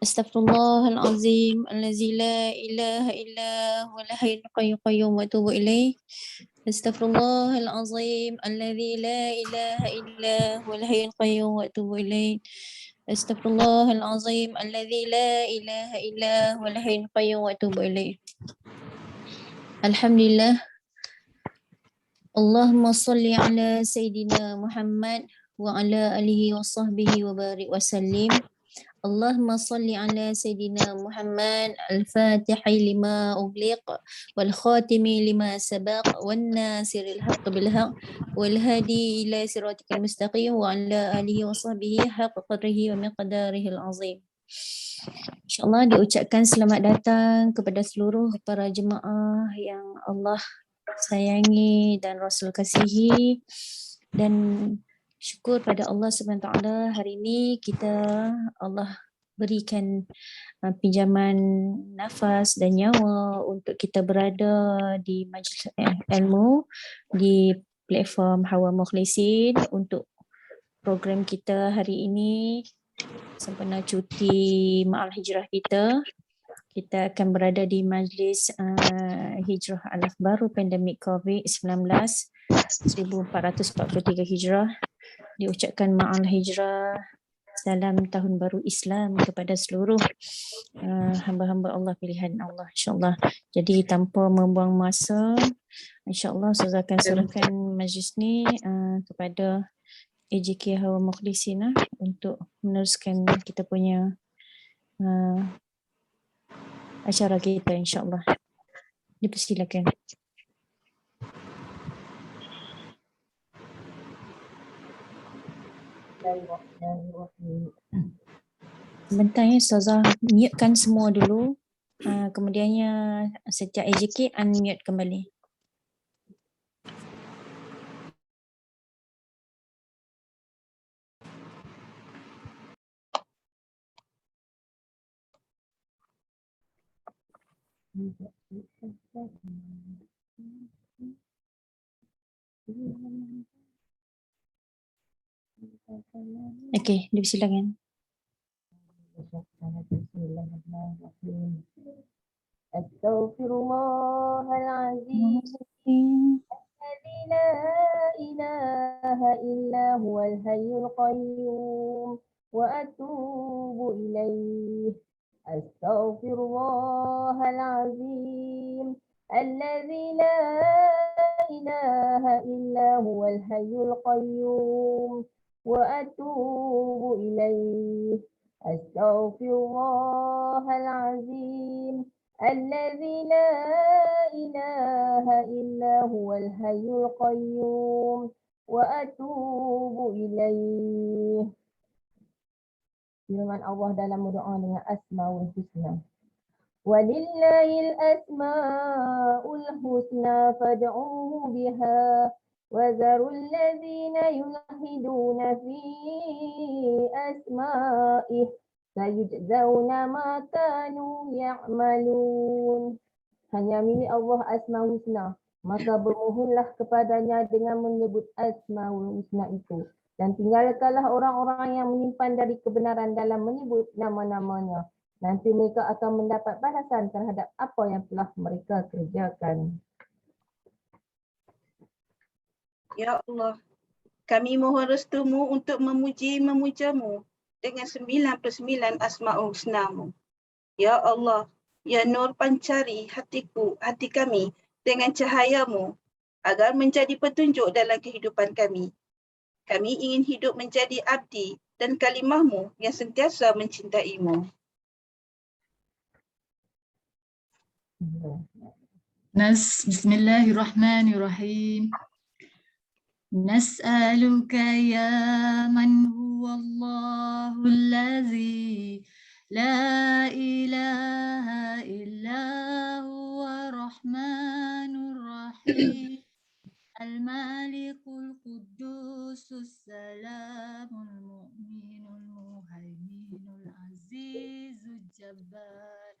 Astaghfirullahalazim allazi la ilaha illa huwal hayyul qayyum wa atubu ilaih. Astaghfirullahalazim allazi la ilaha illa huwal hayyul qayyum wa atubu ilaih. Astaghfirullahalazim allazi la ilaha illa huwal hayyul qayyum wa atubu ilaih. Alhamdulillah. Allahumma salli ala Sayyidina Muhammad wa ala alihi wa sahbihi wa barik wa sallim. Allahumma salli ala Sayyidina Muhammad al-Fatihi lima ughliq wal khatimi lima sabaq wan nasiril haqq bil haqq wal hadi ila siratikal mustaqim wa ala alihi wa sahbihi haqq qadrihi wa miqdarihi al-azim. InsyaAllah diucapkan selamat datang kepada seluruh para jemaah yang Allah sayangi dan Rasul kasihi, dan syukur pada Allah SWT hari ini kita Allah berikan pinjaman nafas dan nyawa untuk kita berada di majlis ilmu di platform Hawa Mukhlisin untuk program kita hari ini sempena cuti ma'al hijrah kita. Kita akan berada di majlis hijrah alaf baru pandemik COVID-19 1443 hijrah. Diucapkan ma'al hijrah, salam tahun baru Islam kepada seluruh hamba-hamba Allah, pilihan Allah, insyaAllah. Jadi tanpa membuang masa, insyaAllah saya akan serahkan majlis ni kepada AJK Hawa Mukhlisin untuk meneruskan kita punya acara kita, insyaAllah. Dipersilakan. Sebentar ya, Ustazah mutekan semua dulu. Kemudiannya setiap AJK unmute kembali. Okey, dipersilakan. Astaghfirullahalazim alladzi la ilaha illa huwal hayyul qayyum wa atubu ilaih. Astaghfirullahalazim alladzi la ilaha illa huwal hayyul qayyum wa atubu ilaih. Astaghfirullahalazim الذي لا إله إلا هو الحي القيوم وأتوب إليه. Firman Allah dalam doa dengan Asmaul Husna. Walillahil asmaul husna fad'uhu biha wa zarul ladzina yulhiduna fi asma'ih sayujzauna ma kanu ya'malun. Hanya milik Allah Asmaul Husna, maka bermohonlah kepadanya dengan menyebut Asmaul Husna itu, dan tinggalkanlah orang-orang yang menyimpan dari kebenaran dalam menyebut nama-namanya. Nanti mereka akan mendapat balasan terhadap apa yang telah mereka kerjakan. Ya Allah, kami mohon restumu untuk memuji-memujamu dengan 99 Asma'ul Husnamu. Ya Allah, ya Nur pancari hatiku, hati kami dengan cahayamu agar menjadi petunjuk dalam kehidupan kami. Kami ingin hidup menjadi abdi dan kalimahmu yang sentiasa mencintaimu. Bismillahirrahmanirrahim. Nas'aluka ya man huwa Allahul ladzi la ilaha illa huwa rahmanur rahim. الملك القدوس السلام المؤمن المهيمن العزيز الجبار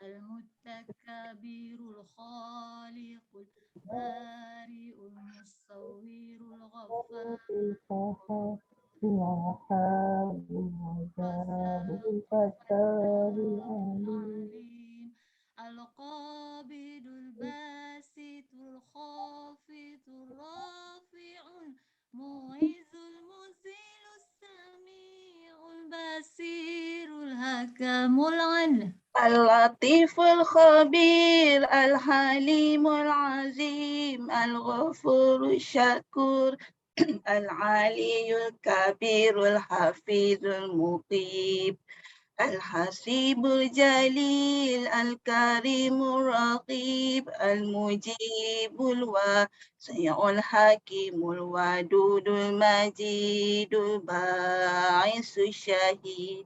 المتكبر الخالق البارئ المصور الغفار الفخار الوهاب الوهاب الفتاح العليم العليم القابض الباسط الخافض الرافع المعز المذل السميع البصير الحكم العدل اللطيف الخبير الحليم العظيم الغفور الشكور العلي الكبير الحفيظ المقيم الحسيب الجليل الكريم الرقيب المجيب الواسع الحكيم الودود المجيد الباعث الشهيد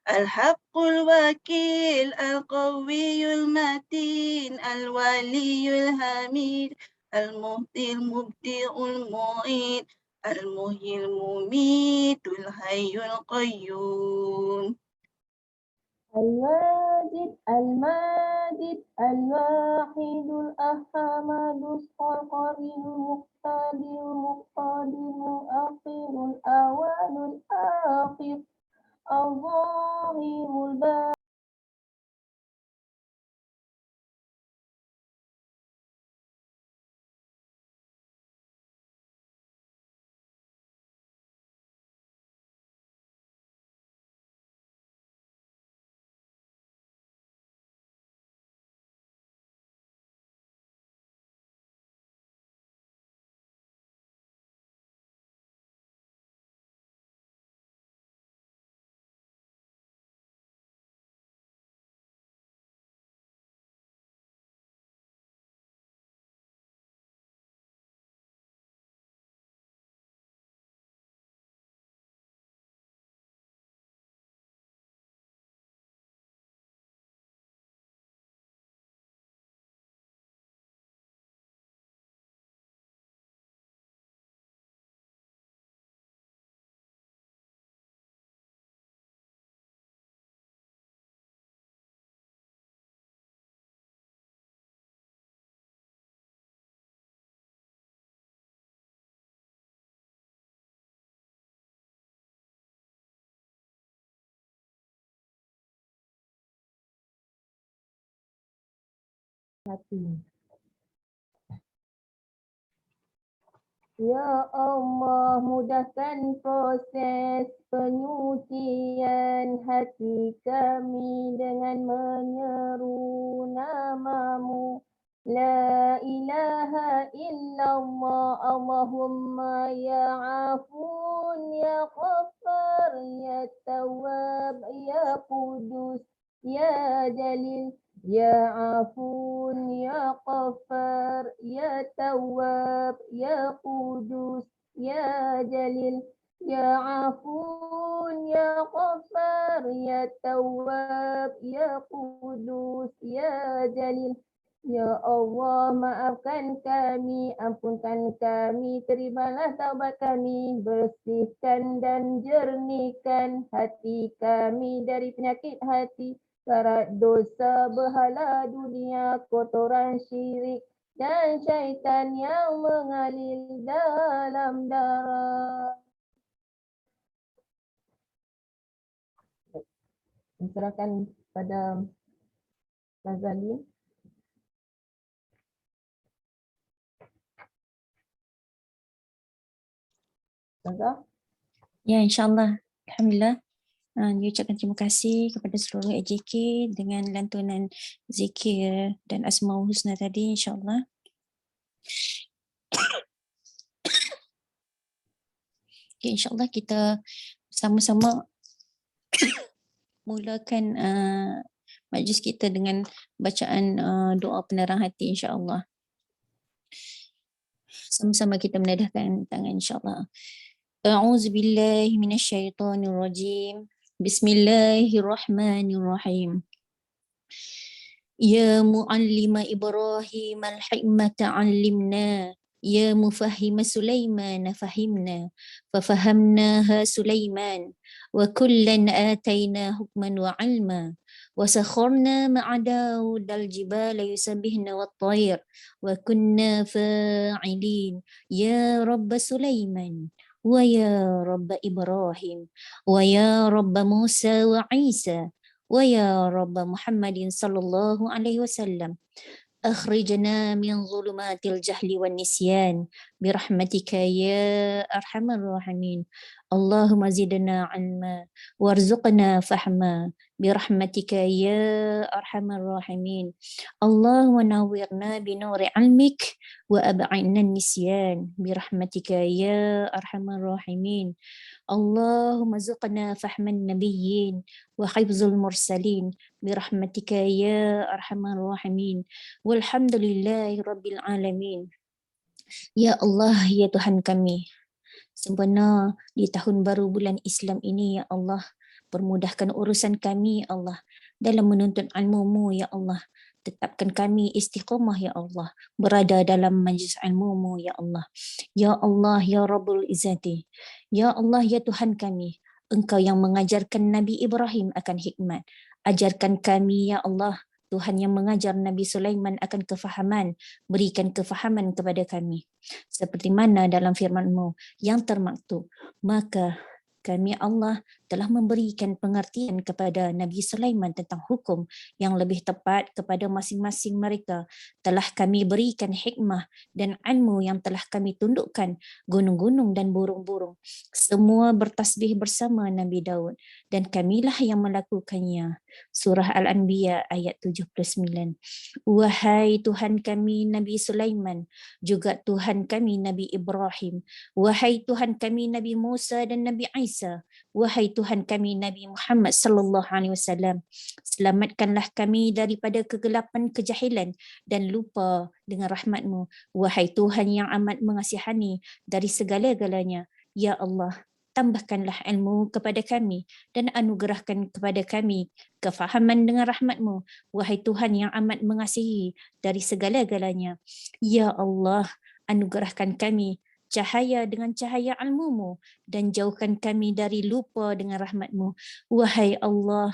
الحق الوكيل القوي المتين الولي الحميد المهدي المبدئ المعيد المحيي المميت الحي القيوم الواجد الماجد الواحد الأحمد الصقر المقتدر المقتدر الأخير الأول الآخر الظاهر الباطن hati. Ya Allah, mudahkan proses penyucian hati kami dengan menyeru namamu. La ilaha illallah, Allahumma ya afun, ya ghaffar, ya tawwab, ya qudus, ya jalil. Ya Afun, Ya Ghaffar, Ya Tawwab, Ya Qudus, Ya Jalil. Ya Afun, Ya Ghaffar, Ya Tawwab, Ya Qudus, Ya Jalil. Ya Allah, maafkan kami, ampunkan kami, terimalah taubat kami, bersihkan dan jernihkan hati kami dari penyakit hati, karat dosa, berhala dunia, kotoran syirik dan syaitan yang mengalir dalam darah. Serahkan pada Razali. Razali. Ya, insyaAllah. Alhamdulillah. Diucapkan terima kasih kepada seluruh AJK dengan lantunan zikir dan Asmaul Husna tadi, insyaAllah. Okay, insyaAllah kita sama-sama mulakan majlis kita dengan bacaan doa penerang hati, insyaAllah. Sama-sama kita menadahkan tangan, insyaAllah. A'udzubillahi minasyaitonirrajim. Bismillahirrahmanirrahim. Ya muallima Ibrahim al-hikmata 'allimna. يا مفهم سليمان فهمنا ففهمناها سليمان وكلا آتينا حكما وعلما وسخرنا مع داود الجبال يسبحن والطير وكنا فاعلين يا رب سليمان ويا رب إبراهيم ويا رب موسى وعيسى ويا رب محمد صلى الله عليه وسلم أخرجنا من ظلمات الجهل والنسيان برحمتك يا أرحم الراحمين اللهم زدنا علما وارزقنا فهما برحمتك يا أرحم الراحمين اللهم نورنا بنور علمك وأبعدنا النسيان برحمتك يا أرحم الراحمين اللهم ارزقنا فهم النبيين وحفظ المرسلين برحمتك يا أرحم الراحمين والحمد لله رب العالمين. Ya Allah, ya Tuhan kami, sempena di tahun baru bulan Islam ini, ya Allah, permudahkan urusan kami, ya Allah, dalam menuntut ilmu-Mu, ya Allah. Tetapkan kami istiqamah, ya Allah, berada dalam majlis ilmu-Mu, ya Allah. Ya Allah, ya Rabbul Izzati. Ya Allah, ya Tuhan kami, Engkau yang mengajarkan Nabi Ibrahim akan hikmat. Ajarkan kami, ya Allah, Tuhan yang mengajar Nabi Sulaiman akan kefahaman, berikan kefahaman kepada kami. Seperti mana dalam firman-Mu yang termaktub, maka kami Allah telah memberikan pengertian kepada Nabi Sulaiman tentang hukum yang lebih tepat kepada masing-masing mereka. Telah kami berikan hikmah dan ilmu yang telah kami tundukkan gunung-gunung dan burung-burung. Semua bertasbih bersama Nabi Daud dan kamilah yang melakukannya. Surah Al-Anbiya ayat 79. Wahai Tuhan kami Nabi Sulaiman, juga Tuhan kami Nabi Ibrahim. Wahai Tuhan kami Nabi Musa dan Nabi Isa. Wahai Tuhan kami Nabi Muhammad sallallahu alaihi wasallam, selamatkanlah kami daripada kegelapan kejahilan dan lupa dengan rahmat-Mu. Wahai Tuhan yang amat mengasihani dari segala-galanya, ya Allah, tambahkanlah ilmu kepada kami dan anugerahkan kepada kami kefahaman dengan rahmat-Mu. Wahai Tuhan yang amat mengasihi dari segala-galanya, ya Allah, anugerahkan kami cahaya dengan cahaya ilmu-Mu dan jauhkan kami dari lupa dengan rahmat-Mu. Wahai Allah,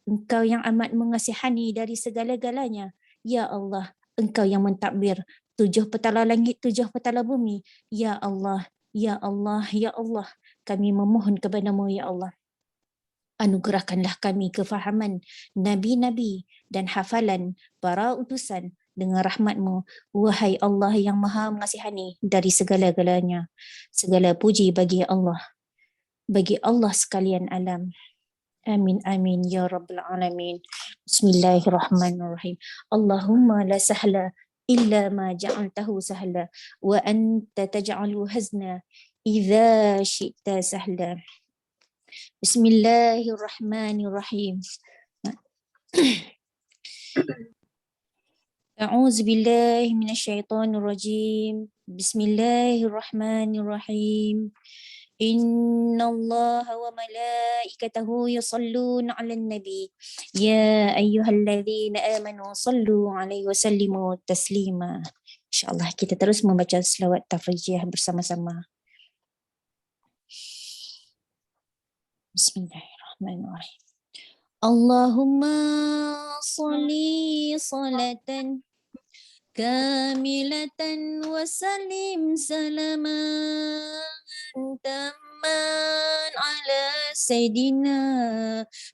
Engkau yang amat mengasihani dari segala-galanya, ya Allah, Engkau yang mentadbir 7 petala langit, 7 petala bumi, ya Allah, ya Allah, ya Allah, kami memohon kepada-Mu, ya Allah. Anugerahkanlah kami kefahaman Nabi-Nabi dan hafalan para utusan dengan rahmat-Mu. Wahai Allah yang maha mengasihani dari segala-galanya. Segala puji bagi Allah sekalian alam. Amin, amin, ya Rabbal Alamin. Bismillahirrahmanirrahim. Allahumma la sahla illa ma ja'altahu sahla wa anta taj'alu hazna idza syi'ta sahla. Bismillahirrahmanirrahim. A'udzu billahi minasyaitonir rajim. Bismillahirrahmanirrahim. Innallaha wa malaikatahu yusalluna 'alan nabi. Ya ayyuhalladzina amanu sallu 'alaihi wa sallimu taslima. Insyaallah kita terus membaca selawat tafrijiyah bersama-sama. Bismillahirrahmanirrahim. Allahumma salli salatan kamilatan wa salim salaman tamman ala sayyidina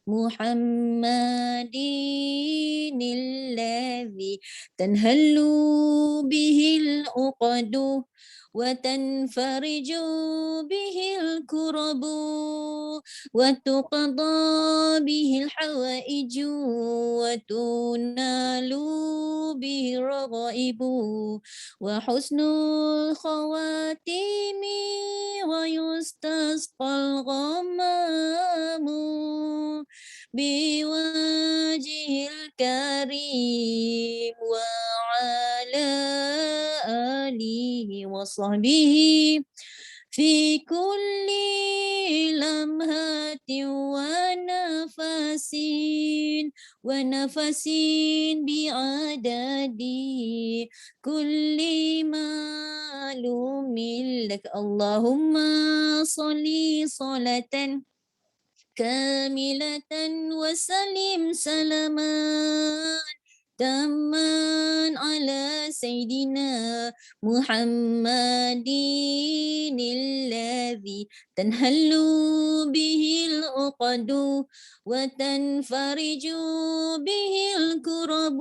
Muhammadin alladhi tanhallu bihil uqadu وتنفرج به الكرب وتقضى به الحوائج وتنال به الرغائب وحسن الخواتيم ويستسقى الغمام بوجه الكريم وعلى آله وصحبه في كل لمحة ونفس بعدد كل معلوم لك اللهم صل صلاة كاملة وسلم سلاما تاما على سيدنا محمد الذي تنهل به العقد وتنفرج به الكرب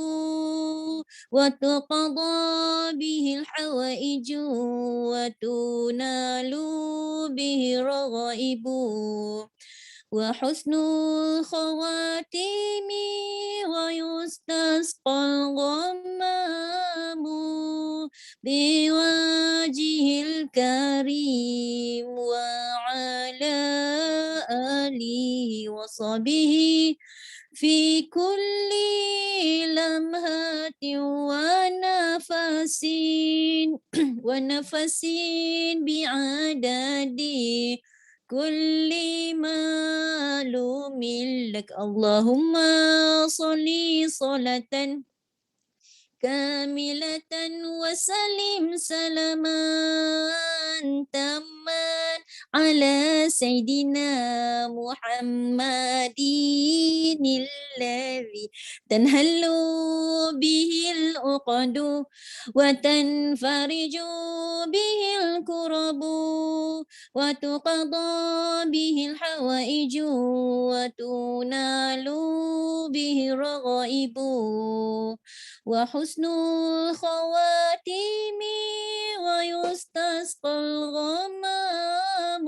وتقضى به الحوائج وتنال به الرغائب وحسن الخواتيم ويستسقى الغمام بوجه الكريم وعلى آله وصحبه في كل لمحة ونفس بعدد كل معلوم لك اللهم صل صلاة كاملة وسلم سلاما تاما على سيدنا محمد الذي تنهل به العقد وتنفرج به الكرب وتقضى به الحوائج وتنال به الرغائب وحسن الخواتيم ويستسقى الغمام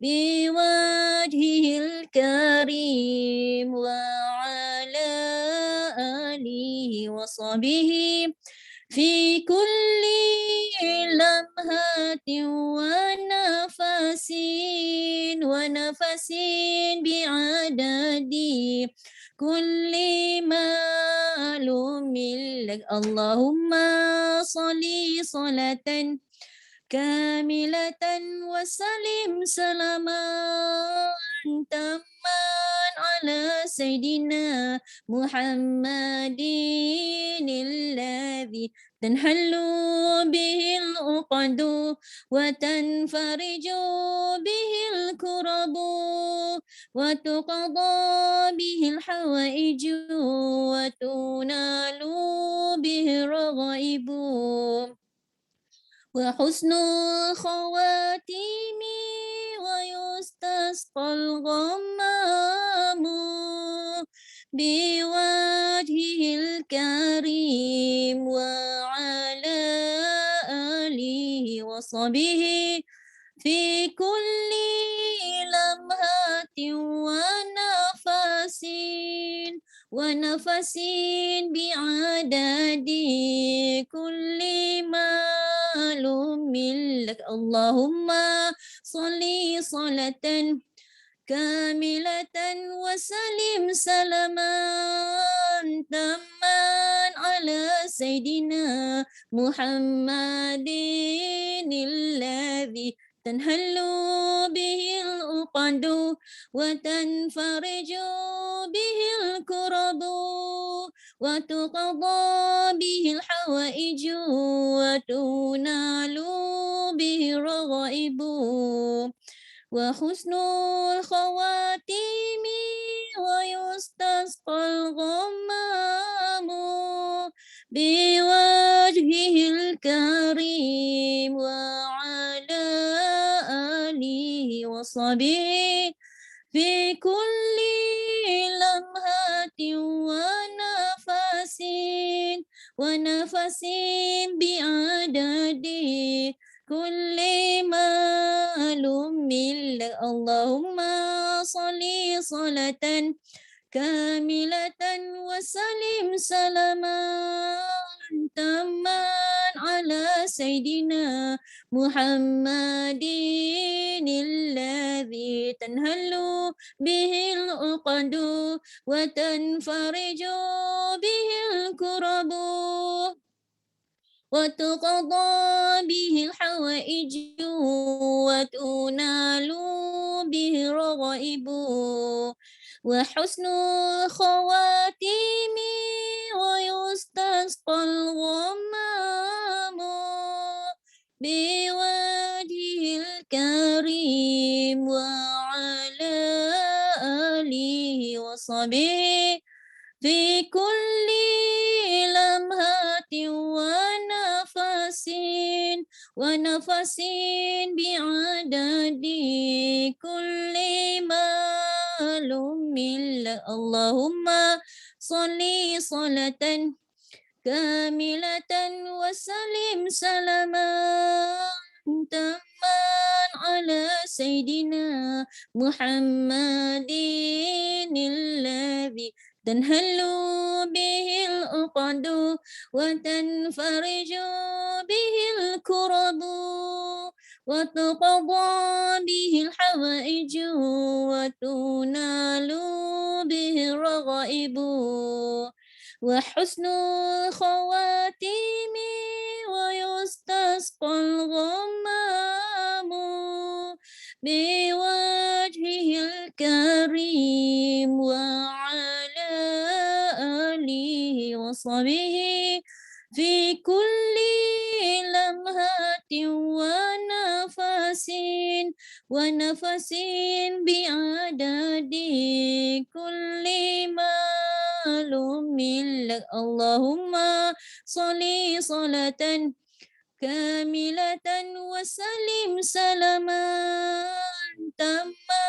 بوجهه الكريم وعلى آله وصحبه في كل لمحة ونفس بعدد كل معلوم لك اللهم صل صلاة كاملة وسلم سلاما تاما على سيدنا محمد الذي تنحل به العقد وتنفرج به الكرب وتقضى به الحوائج وتنال به الرغائب وحسن الخواتيم ويستسقى الغمام بوجهه الكريم وعلى آله وصحبه في كل لمحة ونفس بعدد كل معلوم لك اللهم صل صلاة كاملة وسلم سلاما تاما على سيدنا محمد الذي تنهل به العقد وتنفرج به الكرب وتقضى به الحوائج وتنال به الرغائب وحسن الخواتيم ويستسقى الغمام بوجهه الكريم وعلى آله وصحبه في كل لمحة ونفس بعدد كل معلوم لك اللهم صل صلاة كاملة وسلم سلاما تاما على سيدنا محمد الذي تنهل به العقد وتنفرج به الكرب وتقضى به الحوائج وتنال به الرغائب وحسن الخواتيم ويستسقى الغمام بوجهه الكريم وعلى آله وصحبه في كل لمحة ونفس بعدد كل معلوم اللهم صل صلاة كاملة وسلم سلاما تاما على سيدنا محمد الذي تنهل به العقد وتنفرج به الكرب وتقضى به الحوائج وتنال به الرغائب وحسن الخواتيم ويستسقى الغمام بوجهه الكريم وعلى آله وصحبه في كل لمحة ونفس بعدد كل معلوم لك اللهم صل صلاة كاملة وسلم سلاما تاما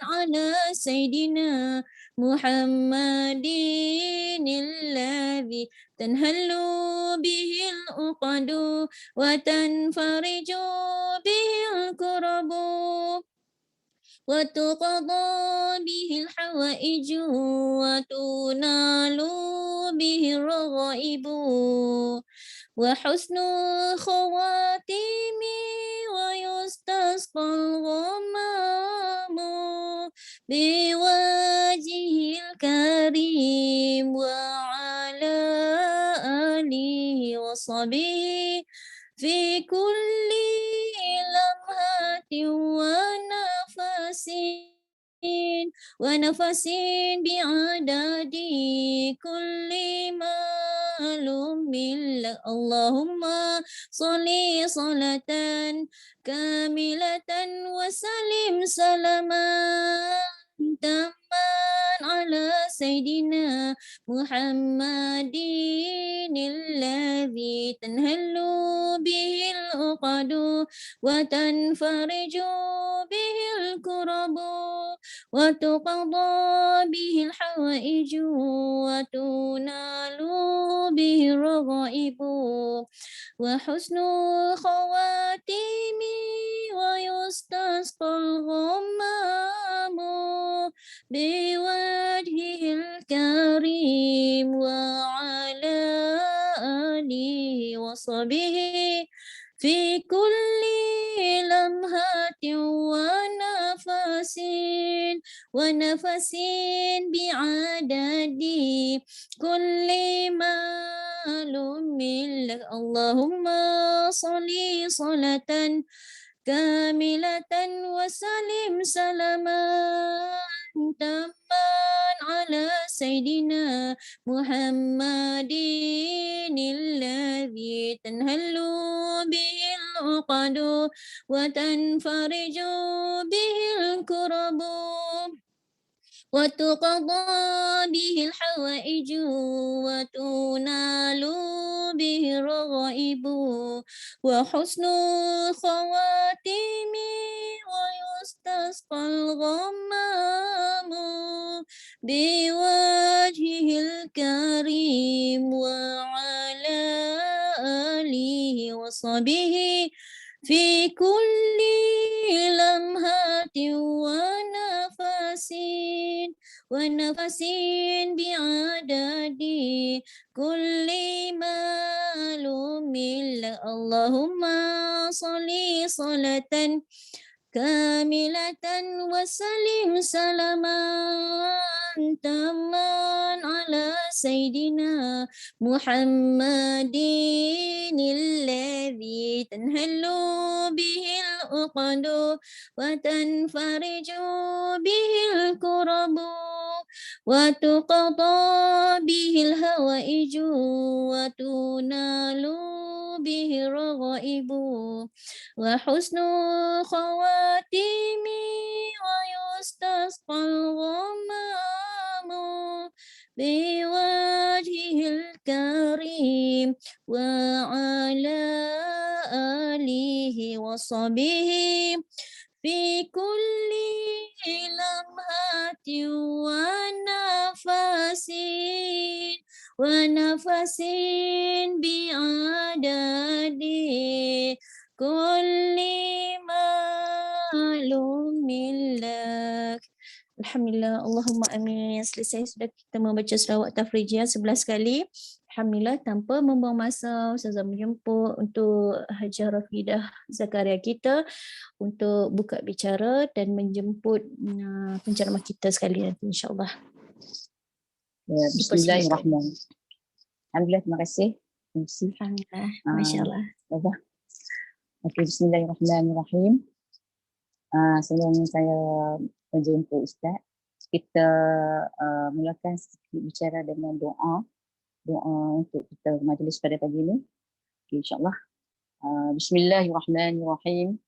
على سيدنا محمد الذي تنهل به العقد وتنفرج به الكرب وتقضى به الحوائج وتنال به الرغائب وحسن الخواتيم ويستسقى الغمام بوجهه الكريم وعلى آله وصحبه في كل لمحة ونفس بعدد كل معلوم لك اللهم صل صلاة كاملة وسلم سلاما تاما على سيدنا محمد الذي تنهل به العقد وتنفرج به الكرب وتقضى به الحوائج وتنال به الرغائب وحسن الخواتيم ويستسقى الغمام بوجهه الكريم وعلى آله وصحبه في كل لمحة ونفس بعدد كل معلوم لك اللهم صل صلاة كاملة وسلم سلاما تاما على سيدنا محمد الذي تنهل به العقد وتنفرج به الكرب وتقضى به الحوائج وتنال به الرغائب وحسن الخواتيم ويستسقى الغمام بوجهه الكريم وعلى آله وصحبه في كل لمحة ونفس بعدد كل معلوم لك اللهم صل صلاة كاملة وسلم سلاما تاما على سيدنا محمد الذي تنهل به العقد وتنفرج به الكرب وتقضى به الهوائج وتنال به الرغائب وحسن خواتيم ويستسقى الغمام بوجهه الكريم وعلى آله وصحبه في كل لمحة ونفس بعدد كل معلوم لك. Alhamdulillah, Allahumma amin. Selesai sudah kita membaca selawat tafrijiyah 11 kali. Alhamdulillah, tanpa membuang masa, Ustazah menjemput untuk Hajah Rafidah Zakaria kita untuk buka bicara dan menjemput penceramah kita sekali nanti insyaAllah. Ya, bismillahirrahmanirrahim. Alhamdulillah, terima kasih. Terima kasih. Alhamdulillah, masya-Allah. Okey, bismillahirrahmanirrahim. Sebelum saya menjemput Ustaz, kita mulakan sedikit bicara dengan doa untuk kita majlis pada pagi ini. Okay, insyaAllah. Bismillahirrahmanirrahim.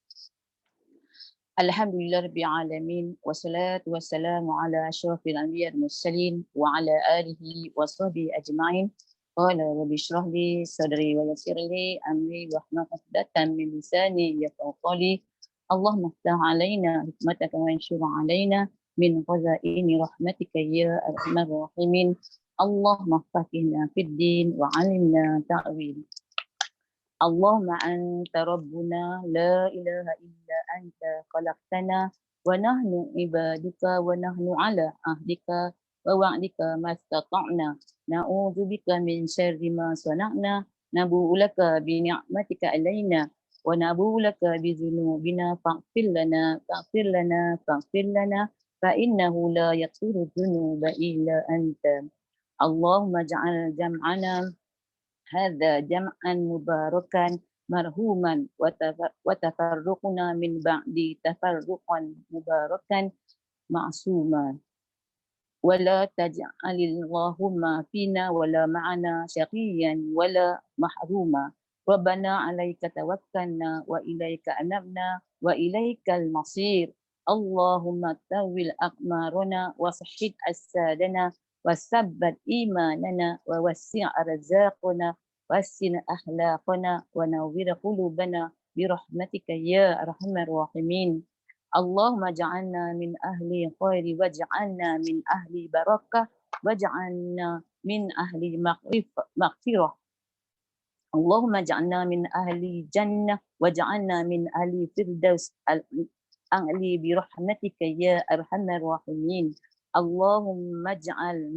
Alhamdulillahirabbil alamin wassalatu wassalamu ala asyrafil anbiya'i wal mursalin wa ala alihi washabihi ajma'in. Qala rabbi shrah li sadri wa yassir li amri wahlul 'uqdatam min lisani yafqahu qawli. Allahumma iftah 'alaina hikmataka wa anshur 'alaina min khazaini rahmatika ya arhamar rahimin. Allahumma faqihna fid din wa 'allimna ta'wil. Allahumma anta rabbuna la ilaha illa anta khalaqtana wa nahnu ibaduka wa nahnu ala ahdika wa wa'dika mastata'na na'udzubika min syarri ma sana'na nabu'u laka bi ni'matika alaina wa nabu'u laka bi dzunubina faghfir lana fa innahu la yaghfiru dzunuba illa anta. Allahumma ja'al jam'ana hadza jam'an mubarakan marhuman wa tafarruquna min ba'di tafarruqan mubarakan ma'suma wa la taj'alil Allahumma fina wa la ma'ana syaqiyan wa la mahruma. Rabbana 'alaika tawakkalna wa ilaika anabna wa ilaikal masir. Allahumma tawil aqmarana wa sahhid asadana wa sabbat imanana wa wasi' arzaqana wassin akhlaqana wa nawwir qulubana bi rahmatika ya arhamar rahimin. Allahumma ja'alna min ahli khairi waj'alna min ahli barakah waj'alna min ahli maghfirah. Allahumma ja'alna min ahli jannah waj'alna min ahli firdaus al-a'li bi rahmatika ya arhamar rahimin. Allahumma ja'al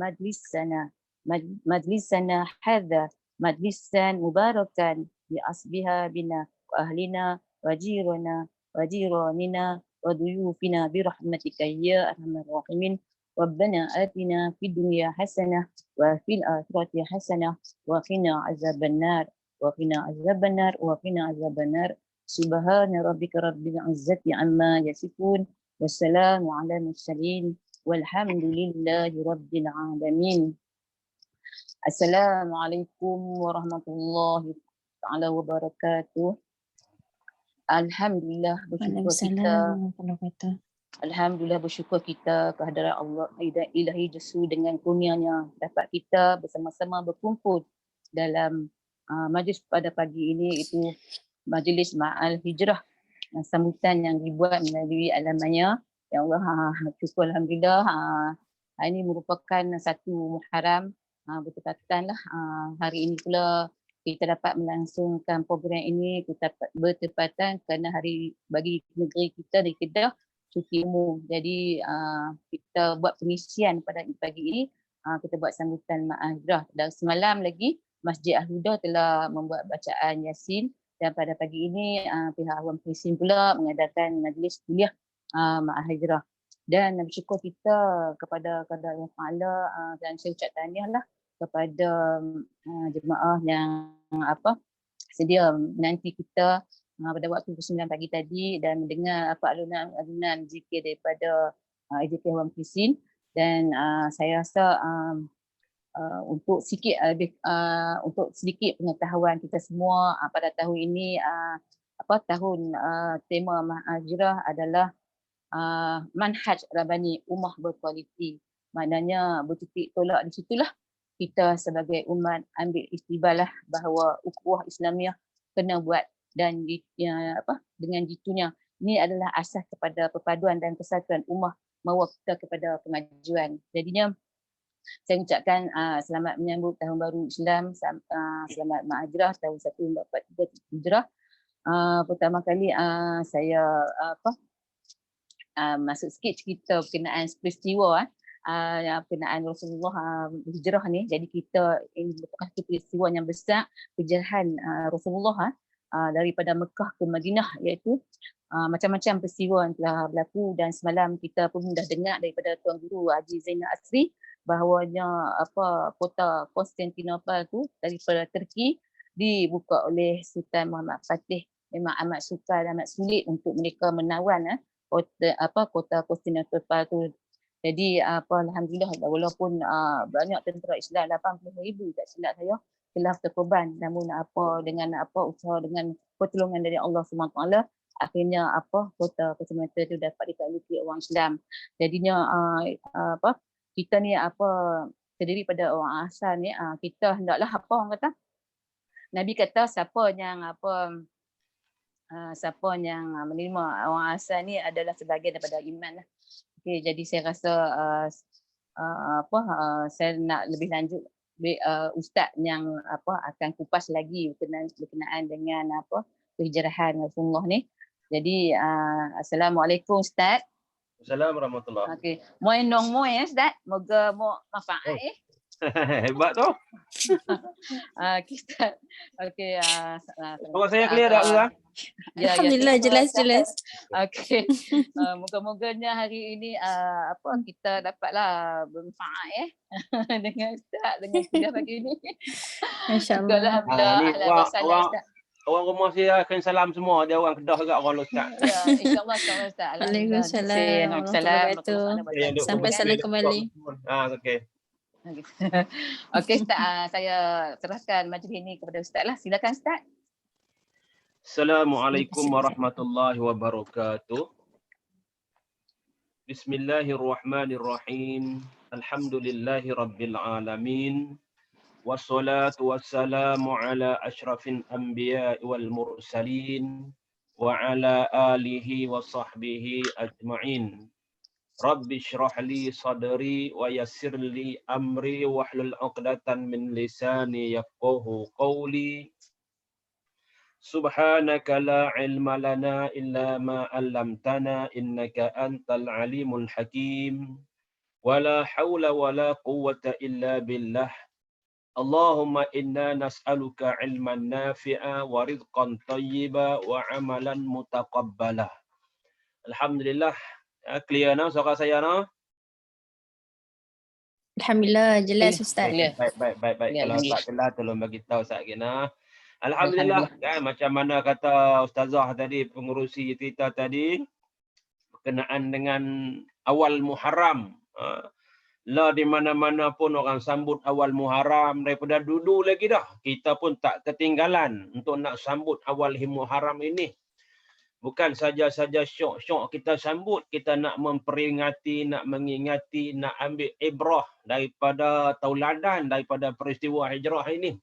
majlisana hadha majlisan mubarakan bi asbiha bina wa ahlina wa jiranina wa duyufina bi rahmatika ya arhamar rahimin. Rabbana atina fid dunya hasanah wa fil akhirati hasanah wa qina azabannar subhana rabbika rabbil izzati amma yasifun wassalamu ala mursalin walhamdulillahi rabbil alamin. Assalamualaikum warahmatullahi taala wabarakatuh. Alhamdulillah bersyukur kita kehadirat Allah ilahi Jesu dengan kurnianya dapat kita bersama-sama berkumpul dalam majlis pada pagi ini, itu majlis Ma'al Hijrah, sambutan yang dibuat melalui Al-Maya. Ya Allah, syukur Alhamdulillah, hari ini merupakan satu Muharram, bertepatan lah hari ini pula kita dapat melangsungkan program ini. Kita bertepatan kerana hari bagi negeri kita di Kedah cuti umum, jadi kita buat pengisian pada pagi ini. Kita buat sambutan Ma'al Hijrah, dan semalam lagi Masjid Al-Huda telah membuat bacaan Yasin, dan pada pagi ini pihak Awam Filistin pula mengadakan majlis kuliah Ma'al Hijrah. Dan bersyukur kita kepada Allah Ta'ala, dan saya ucap tahniah lah kepada jemaah yang sedia menanti kita pada waktu pukul 9 pagi tadi dan mendengar apa alunan zikir daripada AJK Wan Fisin, dan saya rasa untuk untuk sedikit pengetahuan kita semua pada tahun ini, tahun tema Mahajirah adalah manhaj Rabbani, ummah berkualiti. Maknanya bertitik tolak di situlah kita sebagai umat ambil iktibarlah bahawa ukhuwah Islamiah kena buat, dan dengan gitunya ini adalah asas kepada perpaduan dan persatuan ummah, mawa kita kepada kemajuan. Jadinya saya ucapkan selamat menyambut Tahun Baru Islam, selamat Mahajirah tahun 1443 Hijrah. Pertama kali saya masuk sikit cerita berkenaan peristiwa berkenaan Rasulullah hijrah ni. Jadi kita ini merupakan satu peristiwa yang besar, perjalanan Rasulullah daripada Mekah ke Madinah, iaitu macam-macam peristiwa yang telah berlaku, dan semalam kita pun dah dengar daripada Tuan Guru Haji Zainal Asri bahawanya kota Konstantinopel tu daripada Turki dibuka oleh Sultan Muhammad Fatih. Memang amat sukar, amat sulit untuk mereka menawan kota Konstantinopel tu. Jadi alhamdulillah, walaupun banyak tentera Islam 80,000 tak silap saya telah terkorban, namun dengan usaha, dengan pertolongan dari Allah SWT, akhirnya kota Konstantinopel itu dapat ditaklukkan orang Islam. Jadinya kita ni terdiri pada orang asal ni, kita hendaklah orang kata, Nabi kata siapa yang menerima orang asal ni adalah sebahagian daripada iman lah. Okay, jadi saya rasa saya nak lebih lanjut Ustaz yang akan kupas lagi berkenaan dengan penghijrahan Rasulullah ni. Jadi Assalamualaikum Ustaz. Assalamualaikum warahmatullahi. Okey, moi nong moi Ustaz. Moga mo manfaat Hebat tu. Kita okey, Suara saya clear tak Ustaz? Ya, Alhamdulillah, jelas. Okey. Moga-moganya hari ini kita dapatlah bermanfaat dengan Ustaz, dengan kuliah pagi ini. Masya-Allah. Orang rumah saya akan salam semua. Dia orang Kedah juga, orang Ustaz. Ya, insya-Allah Ustaz. Waalaikumsalam warahmatullahi wabarakatuh. Sampai salam kembali. Okey. Okey Ustaz, saya serahkan majlis ini kepada Ustaz lah. Silakan Ustaz. Assalamualaikum warahmatullahi wabarakatuh. Bismillahirrahmanirrahim. Alhamdulillahi rabbil alamin. Wassalatu wassalamu ala asyrafil anbiya wal mursalin wa ala alihi wa sahbihi ajma'in. Rabbi shrah li sadri wa yassir li amri wahlul 'uqdatan min lisani yafqahu qawli. Subhanaka la ilma lana illa ma 'allamtana innaka antal alimul hakim. Wala haula wala quwwata illa billah. Allahumma inna nas'aluka ilman nafi'a wa rizqan tayyiba wa amalan mutaqabbala. Alhamdulillah. Clear no suara saya no? Alhamdulillah, jelas Ustaz. Baik. Ya, Kalau tak jelas tolong bagi tahu Ustaz Gina. Alhamdulillah kan, macam mana kata Ustazah tadi, pengurusi kita tadi, berkenaan dengan awal Muharram. Lah di mana-mana pun orang sambut awal Muharram, daripada dulu lagi dah. Kita pun tak ketinggalan untuk nak sambut awal Muharram ini. Bukan saja-saja syok-syok kita sambut, kita nak memperingati, nak mengingati, nak ambil ibrah daripada tauladan, daripada peristiwa hijrah ini.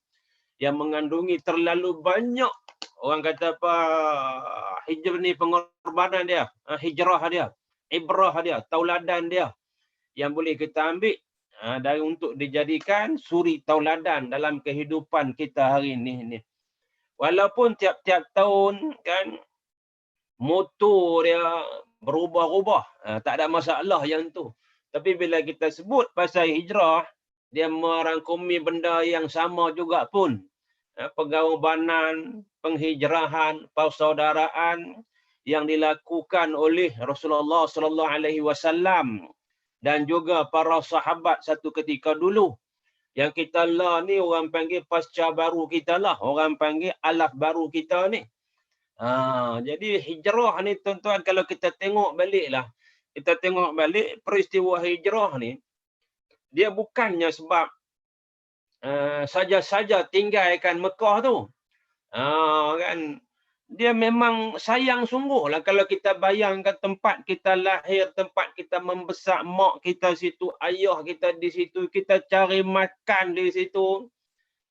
Yang mengandungi terlalu banyak, orang kata hijrah ni pengorbanan dia, hijrah dia, ibrah dia, tauladan dia, yang boleh kita ambil dari untuk dijadikan suri tauladan dalam kehidupan kita hari ini. Walaupun tiap-tiap tahun kan motor dia berubah-ubah, tak ada masalah yang tu. Tapi bila kita sebut pasal hijrah, dia merangkumi benda yang sama juga pun. Pengorbanan, penghijrahan, persaudaraan yang dilakukan oleh Rasulullah sallallahu alaihi wasallam dan juga para sahabat satu ketika dulu. Yang kita lah ni orang panggil pasca baru kita lah, orang panggil alaf baru kita ni. Jadi hijrah ni tuan-tuan, kalau kita tengok baliklah, kita tengok balik peristiwa hijrah ni, dia bukannya sebab saja-saja tinggalkan Mekah tu. Kan, dia memang sayang sungguh lah kalau kita bayangkan tempat kita lahir, tempat kita membesar, mak kita situ, ayah kita di situ, kita cari makan di situ.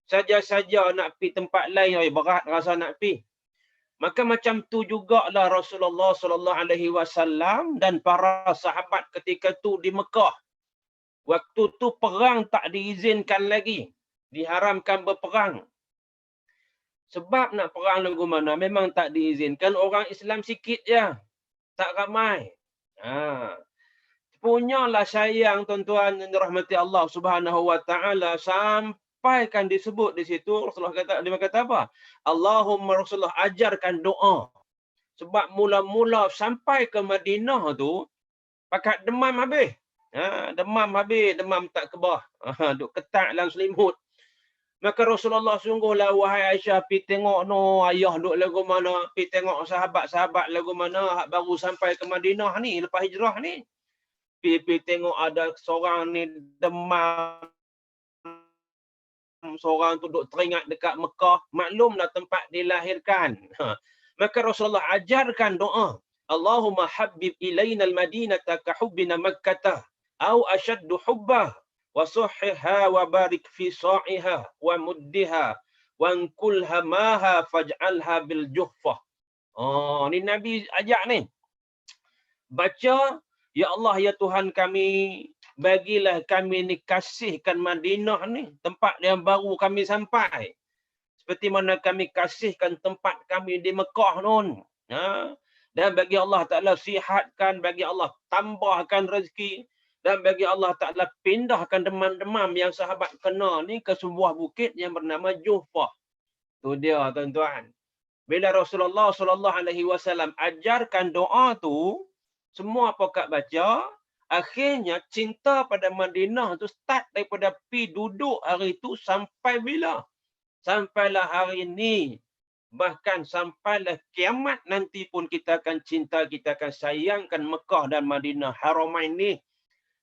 Saja-saja nak pergi tempat lain, berat rasa nak pergi. Maka macam tu jugalah Rasulullah SAW dan para sahabat ketika tu di Mekah. Waktu tu perang tak diizinkan lagi, diharamkan berperang. Sebab nak perang lagu mana memang tak diizinkan, orang Islam sikit je, tak ramai. Punyalah sayang tuan-tuan yang dirahmati Allah Subhanahu wa taala, sampai kan disebut di situ Rasulullah kata apa? Allahumma, Rasulullah ajarkan doa. Sebab mula-mula sampai ke Madinah tu pakat demam habis. Demam habis, demam tak kebah. Duk ketat dalam selimut. Maka Rasulullah sungguhlah, wahai Aisyah, pergi tengok no ayah duk lagu mana, pergi tengok sahabat-sahabat lagu mana hak baru sampai ke Madinah ni lepas hijrah ni. Pergi tengok ada seorang ni demam, seorang tu duk teringat dekat Mekah, maklumlah tempat dilahirkan. Maka Rasulullah ajarkan doa, Allahumma habbib ilaina al-madinata ka hubbina Makkah au ashaddu hubbah wa sahhihha wa barik fi sa'iha wa muddiha wa ankulha maha faj'alha bil juhfah. Ni Nabi ajak ni. Baca, ya Allah, ya Tuhan kami, bagilah kami ni kasihkan Madinah ni, tempat yang baru kami sampai. Seperti mana kami kasihkan tempat kami di Mekah nun. Dan bagi Allah Ta'ala sihatkan, bagi Allah tambahkan rezeki, dan bagi Allah Ta'ala pindahkan demam-demam yang sahabat kena ni ke sebuah bukit yang bernama Juhfah. Tu dia tuan-tuan. Bila Rasulullah SAW ajarkan doa tu, semua pokat baca, akhirnya cinta pada Madinah tu start daripada pi duduk hari tu sampai bila? Sampailah hari ni. Bahkan sampailah kiamat nanti pun kita akan cinta, kita akan sayangkan Mekah dan Madinah Haramain ni.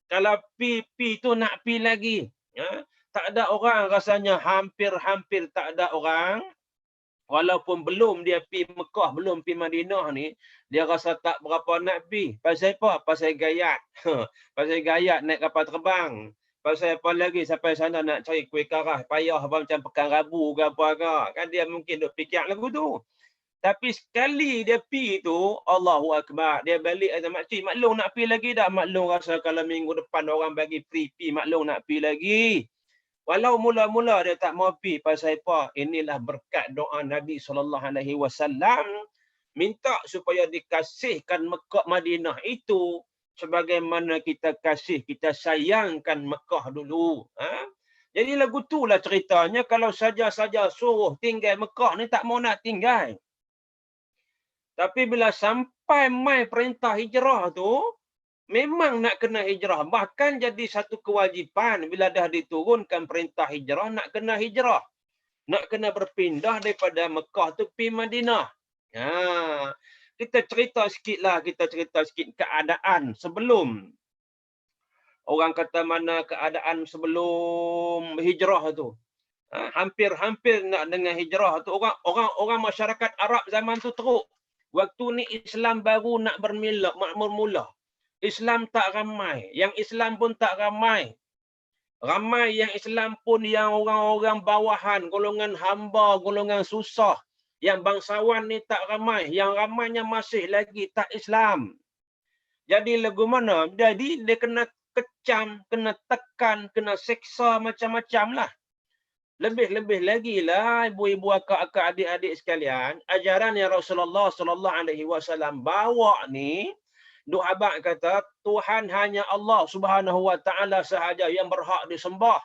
Kalau pi tu nak pi lagi. Tak ada orang rasanya, hampir-hampir tak ada orang. Walaupun belum dia pi Mekah, belum pi Madinah ni, dia rasa tak berapa nak pi. Pasal apa? Pasal gayat. Pasal gayat naik kapal terbang. Pasal apa lagi sampai sana nak cari kuih karah, payah apa macam pekan rabu ke apa ke. Kan dia mungkin duk fikir lagu tu. Tapi sekali dia pi tu, Allahu Akbar, dia balik kata makcik, maklum nak pi lagi dah. Maklum rasa kalau minggu depan orang bagi free pi, maklum nak pi lagi. Walau mula-mula dia tak mau pi, pasal apa? Inilah berkat doa Nabi SAW. Minta supaya dikasihkan Mekah Madinah itu sebagaimana kita kasih, kita sayangkan Mekah dulu. Jadi lagu tu lah ceritanya, kalau saja-saja suruh tinggal Mekah ni tak mau nak tinggal. Tapi bila sampai mai perintah hijrah tu, memang nak kena hijrah. Bahkan jadi satu kewajipan bila dah diturunkan perintah hijrah, nak kena hijrah. Nak kena berpindah daripada Mekah tu pergi Madinah. Kita cerita sikit keadaan sebelum. Orang kata mana keadaan sebelum hijrah tu. Hampir-hampir nak dengan hijrah tu. Orang masyarakat Arab zaman tu teruk. Waktu ni Islam baru nak makmur mula. Islam tak ramai. Yang Islam pun tak ramai. Ramai yang Islam pun yang orang-orang bawahan, golongan hamba, golongan susah. Yang bangsawan ni tak ramai. Yang ramainya masih lagi tak Islam. Jadi lagu mana? Jadi dia kena kecam, kena tekan, kena seksa macam-macam lah. Lebih-lebih lagi lah ibu-ibu, akak-akak, adik-adik sekalian, ajaran yang Rasulullah SAW bawa ni, duk abang kata, Tuhan hanya Allah Subhanahu wa taala sahaja yang berhak disembah.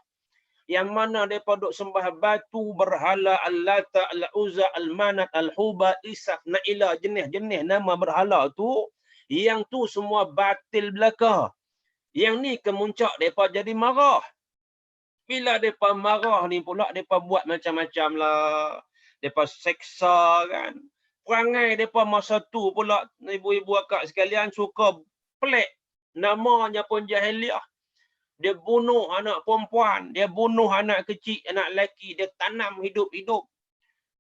Yang mana mereka duk sembah batu, berhala, Al-Lata, Al-Uzza, Al-Manat, Al-Huba, Isak, Na'ilah, jenis-jenis nama berhala tu, yang tu semua batil belaka. Yang ni kemuncak mereka jadi marah. Bila mereka marah ni pula, mereka buat macam-macam lah. Mereka seksa kan. perangai mereka masa tu pula, ibu-ibu akak sekalian, suka pelik. Namanya pun jahiliah. Dia bunuh anak perempuan, dia bunuh anak kecil, anak lelaki, dia tanam hidup-hidup.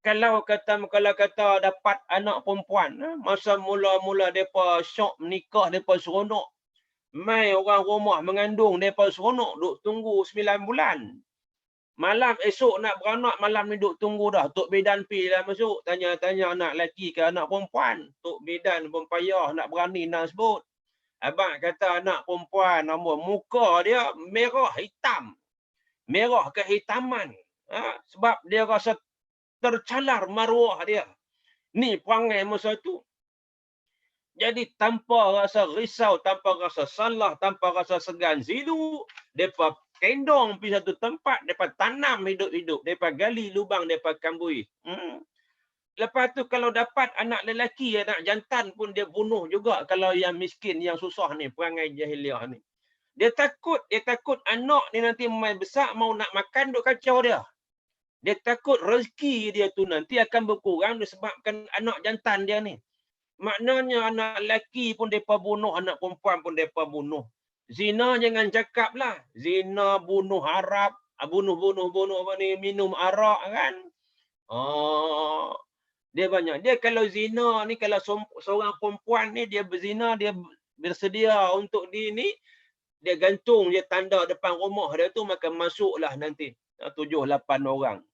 Kalau kata dapat anak perempuan, masa mula-mula mereka syok menikah, mereka seronok. Mai orang rumah mengandung, mereka seronok, duk tunggu 9 bulan. Malam esok nak beranak, malam ni duk tunggu dah. Tok bidan pi dah masuk, tanya-tanya anak lelaki ke anak perempuan. Tok bidan pun payah nak berani nak sebut. Abang kata anak perempuan, nombor muka dia merah hitam. Merah kehitaman. Sebab dia rasa tercalar maruah dia. Ni perangai masa tu. Jadi tanpa rasa risau, tanpa rasa salah, tanpa rasa segan zilu, mereka kendong pergi satu tempat, mereka tanam hidup-hidup, mereka gali lubang, mereka kambui. Lepas tu kalau dapat anak lelaki, anak jantan pun dia bunuh juga kalau yang miskin, yang susah ni, perangai jahiliah ni. Dia takut anak ni nanti main besar, mau nak makan, duk kacau dia. Dia takut rezeki dia tu nanti akan berkurang disebabkan anak jantan dia ni. Maknanya anak lelaki pun mereka bunuh, anak perempuan pun mereka bunuh. Zina jangan cakap lah. Zina, bunuh harap, bunuh apa ni, minum arak kan. Dia banyak. Dia kalau zina ni, kalau seorang perempuan ni dia berzina, dia bersedia untuk ni, dia gantung, dia tanda depan rumah dia tu, maka masuklah nanti 7-8 orang.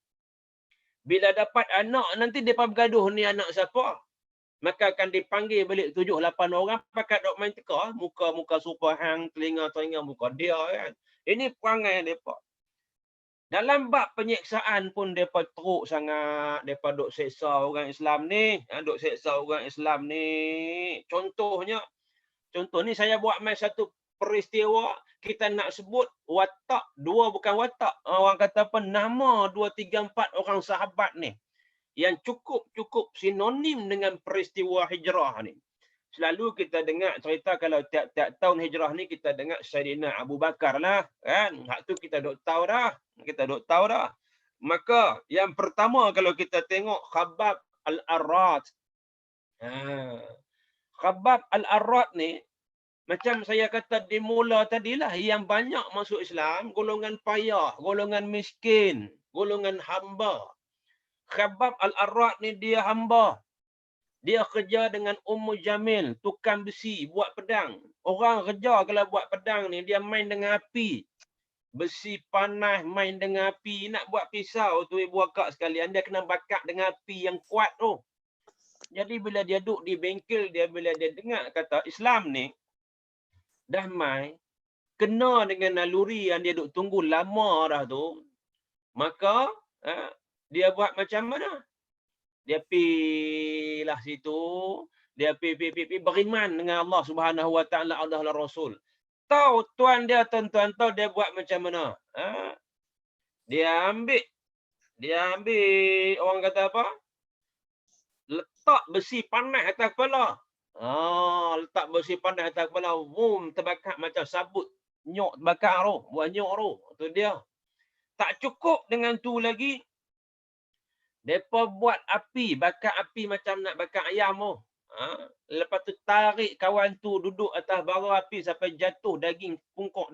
Bila dapat anak, nanti dia bergaduh ni anak siapa. Maka akan dipanggil balik 7-8 orang, pakat dok main teka, muka-muka serupa hang, telinga-telinga muka dia kan. Ini perangai mereka. Dalam bab penyiksaan pun mereka teruk sangat. Mereka duk seksa orang Islam ni. Duk seksa orang Islam ni. Contoh ni saya buat main satu peristiwa. Kita nak sebut watak, dua bukan watak. Orang kata apa, nama 2, 3, 4 orang sahabat ni. Yang cukup sinonim dengan peristiwa hijrah ni. Selalu kita dengar cerita kalau tiap-tiap tahun hijrah ni kita dengar Sayyidina Abu Bakar lah. Kan? Hak tu kita duk tahu dah. Maka yang pertama kalau kita tengok Khabbab Al-Arrat. Khabbab Al-Arrat ni, macam saya kata di mula tadilah, yang banyak masuk Islam, golongan payah, golongan miskin, golongan hamba. Khabbab Al-Arrat ni dia hamba. Dia kerja dengan Ummu Jamil, tukang besi, buat pedang. Orang kerja kalau buat pedang ni, dia main dengan api. Besi panas, main dengan api. Nak buat pisau tu ibu akak sekalian, dia kena bakar dengan api yang kuat tu. Jadi bila dia duduk di bengkel dia, bila dia dengar kata Islam ni, dah mai, kena dengan naluri yang dia duduk tunggu lama dah tu, maka dia buat macam mana? Dia pilah situ, dia beriman dengan Allah Subhanahu Wa Taala, Allah Rasul. Tahu tuan dia, tuan-tuan tahu dia buat macam mana? Dia ambil orang kata apa? Letak besi panas atas kepala. Letak besi panas atas kepala, terbakar macam sabut nyok terbakar tu, buah nyok tu. Tu dia. Tak cukup dengan tu lagi. Mereka buat api, bakar api macam nak bakar ayam tu. Lepas tu tarik kawan tu duduk atas bara api sampai jatuh daging punggung,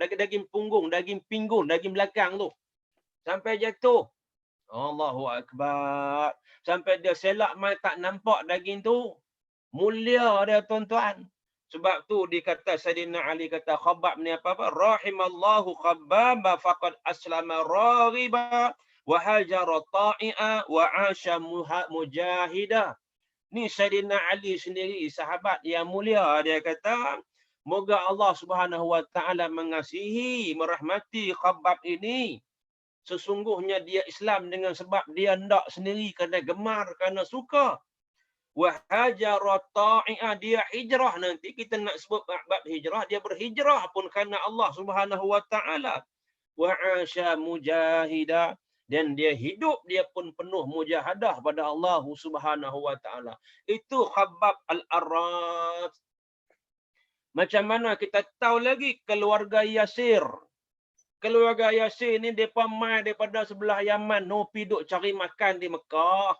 daging pinggung, daging belakang tu. Sampai jatuh. Allahu Akbar. Sampai dia selak mai tak nampak daging tu. Mulia dia tuan-tuan. Sebab tu dikata Sayyidina Ali kata Khabbab ni apa-apa. Rahimallahu Khabbaba faqad aslama raghiba. Wa hajara ta'i'a wa 'asha mujahida. Ni Sayyidina Ali sendiri, sahabat yang mulia, dia kata, moga Allah Subhanahu Wa Taala mengasihi, merahmati Khabbab ini. Sesungguhnya dia Islam dengan sebab dia hendak sendiri, kerana gemar, kerana suka. Wa hajara ta'i'a, dia hijrah nanti. Kita nak sebut bab hijrah, dia berhijrah pun kerana Allah Subhanahu Wa Taala. Wa 'asha mujahida. Dan dia hidup, dia pun penuh mujahadah pada Allah Subhanahu Wa Taala. Itu Khabbab Al-Arrat. Macam mana kita tahu lagi keluarga Yasir. Keluarga Yasir ni mereka mai daripada sebelah Yaman, pergi duk cari makan di Mekah.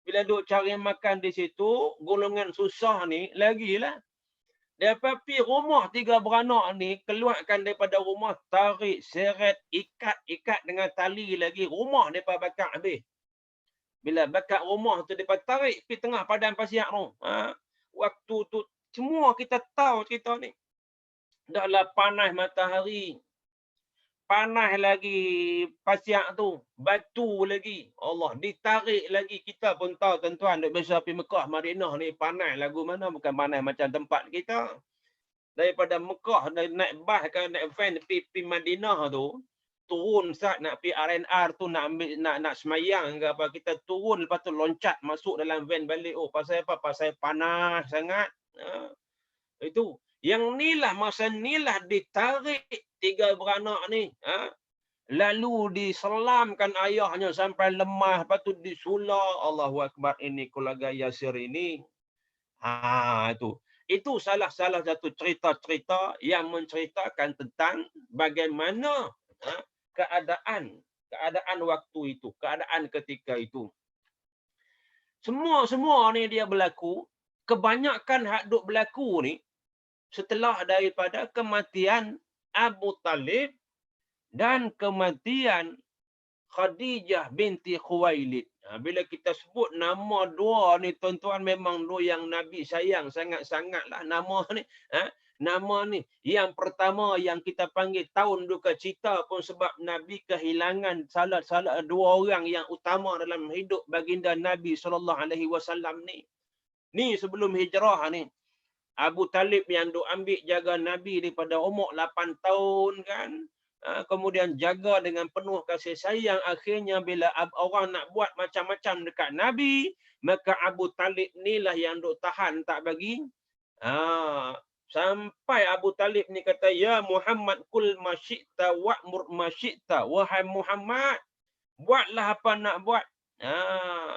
Bila duk cari makan di situ, golongan susah ni lagilah. Dia pergi rumah 3 beranak ni, keluarkan daripada rumah, tarik, seret, ikat dengan tali lagi. Rumah mereka bakar habis. Bila bakar rumah tu, mereka tarik pergi tengah padang pasir tu. Waktu tu, semua kita tahu cerita ni. Dahlah panas matahari. Panas lagi pasir tu. Batu lagi. Allah, ditarik lagi. Kita pun tahu tuan-tuan, duk biasa pergi Mekah, Madinah ni panas lagu mana. Bukan panas macam tempat kita. Daripada Mekah, naik bas ke naik van pergi Madinah tu. Turun saat nak pergi R&R tu, nak ambil, nak semayang ke apa. Kita turun, lepas tu loncat masuk dalam van balik. Oh, pasal apa? Pasal panas sangat. Itu. Yang ni lah, masa ni lah ditarik 3 beranak ni. Lalu diselamkan ayahnya sampai lemah. Lepas tu disular. Allahu Akbar, ini keluarga Yasir ini. Itu salah satu cerita-cerita yang menceritakan tentang bagaimana keadaan waktu itu, keadaan ketika itu. Semua ni dia berlaku. Kebanyakan hak duk berlaku ni setelah daripada kematian Abu Talib dan kematian Khadijah binti Khuwailid. Bila kita sebut nama dua ni tuan-tuan, memang dua yang Nabi sayang sangat-sangatlah nama ni. Nama ni yang pertama yang kita panggil tahun duka cita pun sebab Nabi kehilangan salah dua orang yang utama dalam hidup baginda Nabi SAW ni. Ni sebelum hijrah ni. Abu Talib yang duk ambil jaga Nabi daripada umur 8 tahun kan. Kemudian jaga dengan penuh kasih sayang. Akhirnya bila orang nak buat macam-macam dekat Nabi, maka Abu Talib ni lah yang duk tahan tak bagi. Sampai Abu Talib ni kata, ya Muhammad kul masyikta wa'mur masyikta. Wahai Muhammad, buatlah apa nak buat.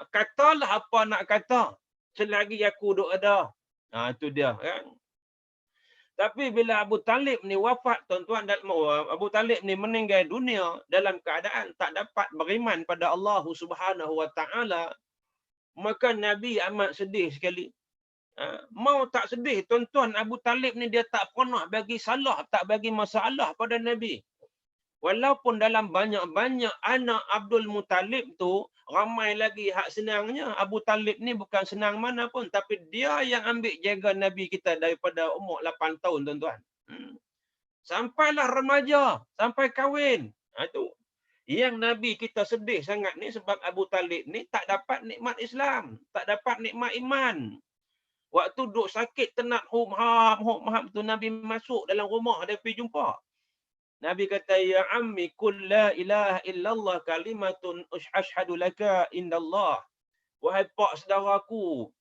Katalah apa nak kata selagi aku duk ada. Itu dia kan. Tapi bila Abu Talib ni wafat tuan-tuan, Abu Talib ni meninggal dunia dalam keadaan tak dapat beriman pada Allah Subhanahu Wa Taala, maka Nabi amat sedih sekali. Mau tak sedih tuan-tuan, Abu Talib ni dia tak pernah bagi salah, tak bagi masalah pada Nabi. Walaupun dalam banyak-banyak anak Abdul Muttalib tu ramai lagi hak senangnya. Abu Talib ni bukan senang mana pun, tapi dia yang ambil jaga Nabi kita daripada umur 8 tahun tuan-tuan. Sampailah remaja, sampai kahwin. Itu. Yang Nabi kita sedih sangat ni sebab Abu Talib ni tak dapat nikmat Islam, tak dapat nikmat iman. Waktu duk sakit tenat hum-ham tu Nabi masuk dalam rumah dia pergi jumpa. Nabi kata, ya ammi kul la ilaha illallah kalimatun ashhadu laka indallah. Wahai pak saudaraku,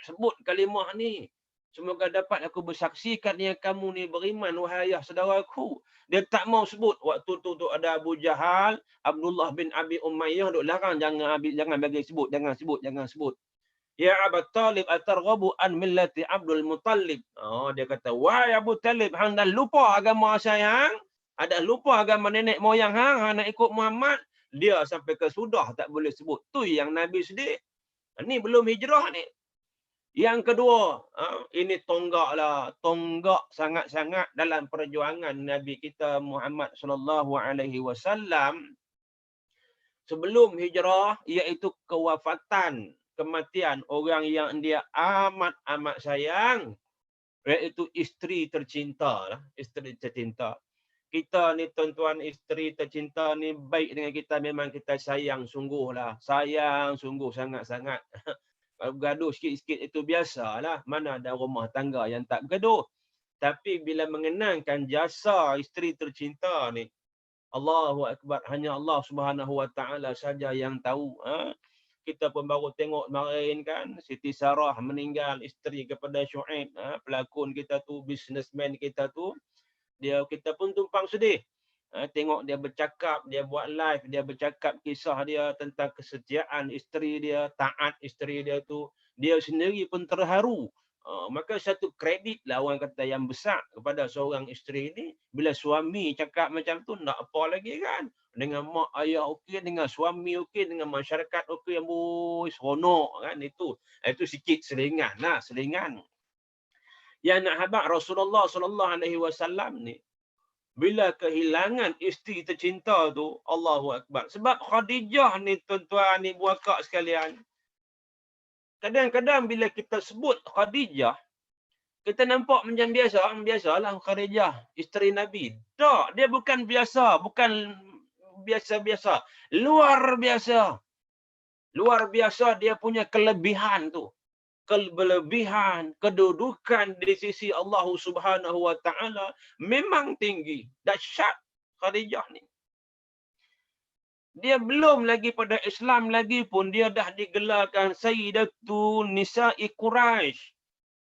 sebut kalimah ni. Semoga dapat aku bersaksikan yang kamu ni beriman, wahai ayah saudaraku. Dia tak mau sebut. Waktu tu ada Abu Jahal, Abdullah bin Abi Umayyah duk larang, jangan bagi sebut, jangan sebut. Ya Abu Talib atarghabu an millati Abdul Muttalib. Dia kata, wahai Abu Talib, hang dah lupa agama sayang. Ada lupa agama nenek moyang hang nak ikut Muhammad, dia sampai ke sudah tak boleh sebut. Tu yang Nabi sedih. Ni belum hijrah ni. Yang kedua, ini tonggak sangat-sangat dalam perjuangan Nabi kita Muhammad sallallahu alaihi wasallam sebelum hijrah, iaitu kematian orang yang dia amat sayang, iaitu isteri tercinta. Kita ni tuan-tuan, isteri tercinta ni baik dengan kita, memang kita sayang sungguh lah. Sayang sungguh sangat-sangat. Bergaduh sikit-sikit itu biasalah. Mana ada rumah tangga yang tak bergaduh. Tapi bila mengenangkan jasa isteri tercinta ni, Allahu Akbar, hanya Allah Subhanahu Wa Taala saja yang tahu. Kita pun baru tengok kemarin kan, Siti Sarah meninggal, isteri kepada Syuaib. Pelakon kita tu, businessman kita tu. Kita pun tumpang sedih. Tengok dia bercakap, dia buat live, dia bercakap kisah dia tentang kesetiaan isteri dia, taat isteri dia tu. Dia sendiri pun terharu. Maka satu kredit lah orang kata yang besar kepada seorang isteri ni. Bila suami cakap macam tu, nak apa lagi kan? dengan mak ayah okey, dengan suami okey, dengan masyarakat okey, amboi seronok kan itu. Itu sikit selingan lah, selingan. Yang nak habaq Rasulullah sallallahu alaihi wasallam ni bila kehilangan isteri tercinta tu, Allahu akbar. Sebab Khadijah ni tuan-tuan ni buakak sekalian. Kadang-kadang bila kita sebut Khadijah, kita nampak macam biasalah Khadijah, isteri Nabi. Tak, dia bukan biasa, bukan biasa-biasa. Luar biasa. Luar biasa dia punya kelebihan tu. Kelebihan, kedudukan di sisi Allah Subhanahu wa taala memang tinggi. Dahsyat Khadijah ni. Dia belum lagi pada Islam lagi pun dia dah digelarkan Sayyidatu Nisa'i Quraisy,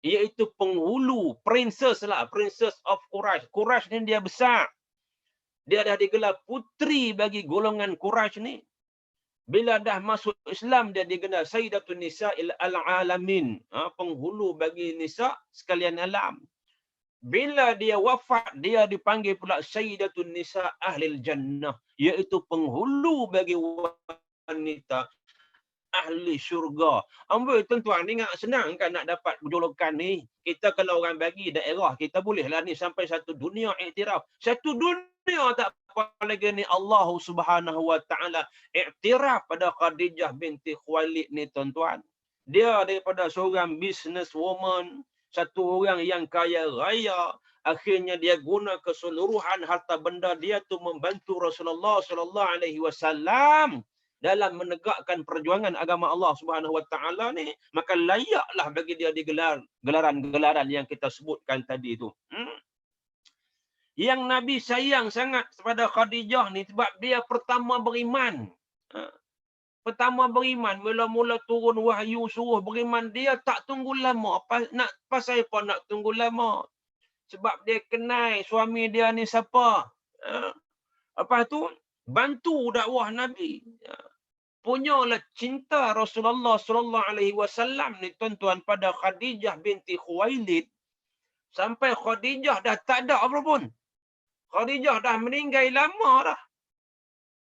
iaitu penghulu, princess lah, princess of Quraisy. Quraisy ni dia besar. Dia dah digelar putri bagi golongan Quraisy ni. Bila dah masuk Islam dia digelar Sayyidatun Nisa'il Alamin, penghulu bagi nisa sekalian alam. Bila dia wafat dia dipanggil pula Sayyidatun Nisa Ahlil Jannah, iaitu penghulu bagi wanita ahli syurga. Amboi tuan-tuan, ingat senang kan nak dapat julukan ni. Kita kalau orang bagi daerah kita bolehlah ni sampai satu dunia iktiraf. Satu dunia tak apa lagi ni Allah Subhanahu wa taala iktiraf pada Khadijah binti Khuwailid ni tuan-tuan. Dia daripada seorang businesswoman, satu orang yang kaya raya, akhirnya dia guna keseluruhan harta benda dia tu membantu Rasulullah sallallahu alaihi wasallam dalam menegakkan perjuangan agama Allah Subhanahu wa taala ni, maka layaklah bagi dia digelar gelaran-gelaran yang kita sebutkan tadi tu. Yang Nabi sayang sangat kepada Khadijah ni sebab dia pertama beriman. Pertama beriman, mula-mula turun wahyu suruh beriman, dia tak tunggu lama. Pasal apa nak tunggu lama? Sebab dia kenal suami dia ni siapa. Lepas tu bantu dakwah Nabi. Punyalah cinta Rasulullah sallallahu alaihi wasallam ni tuan-tuan pada Khadijah binti Khuwailid sampai Khadijah dah tak ada apa pun. Khadijah dah meninggal lama dah.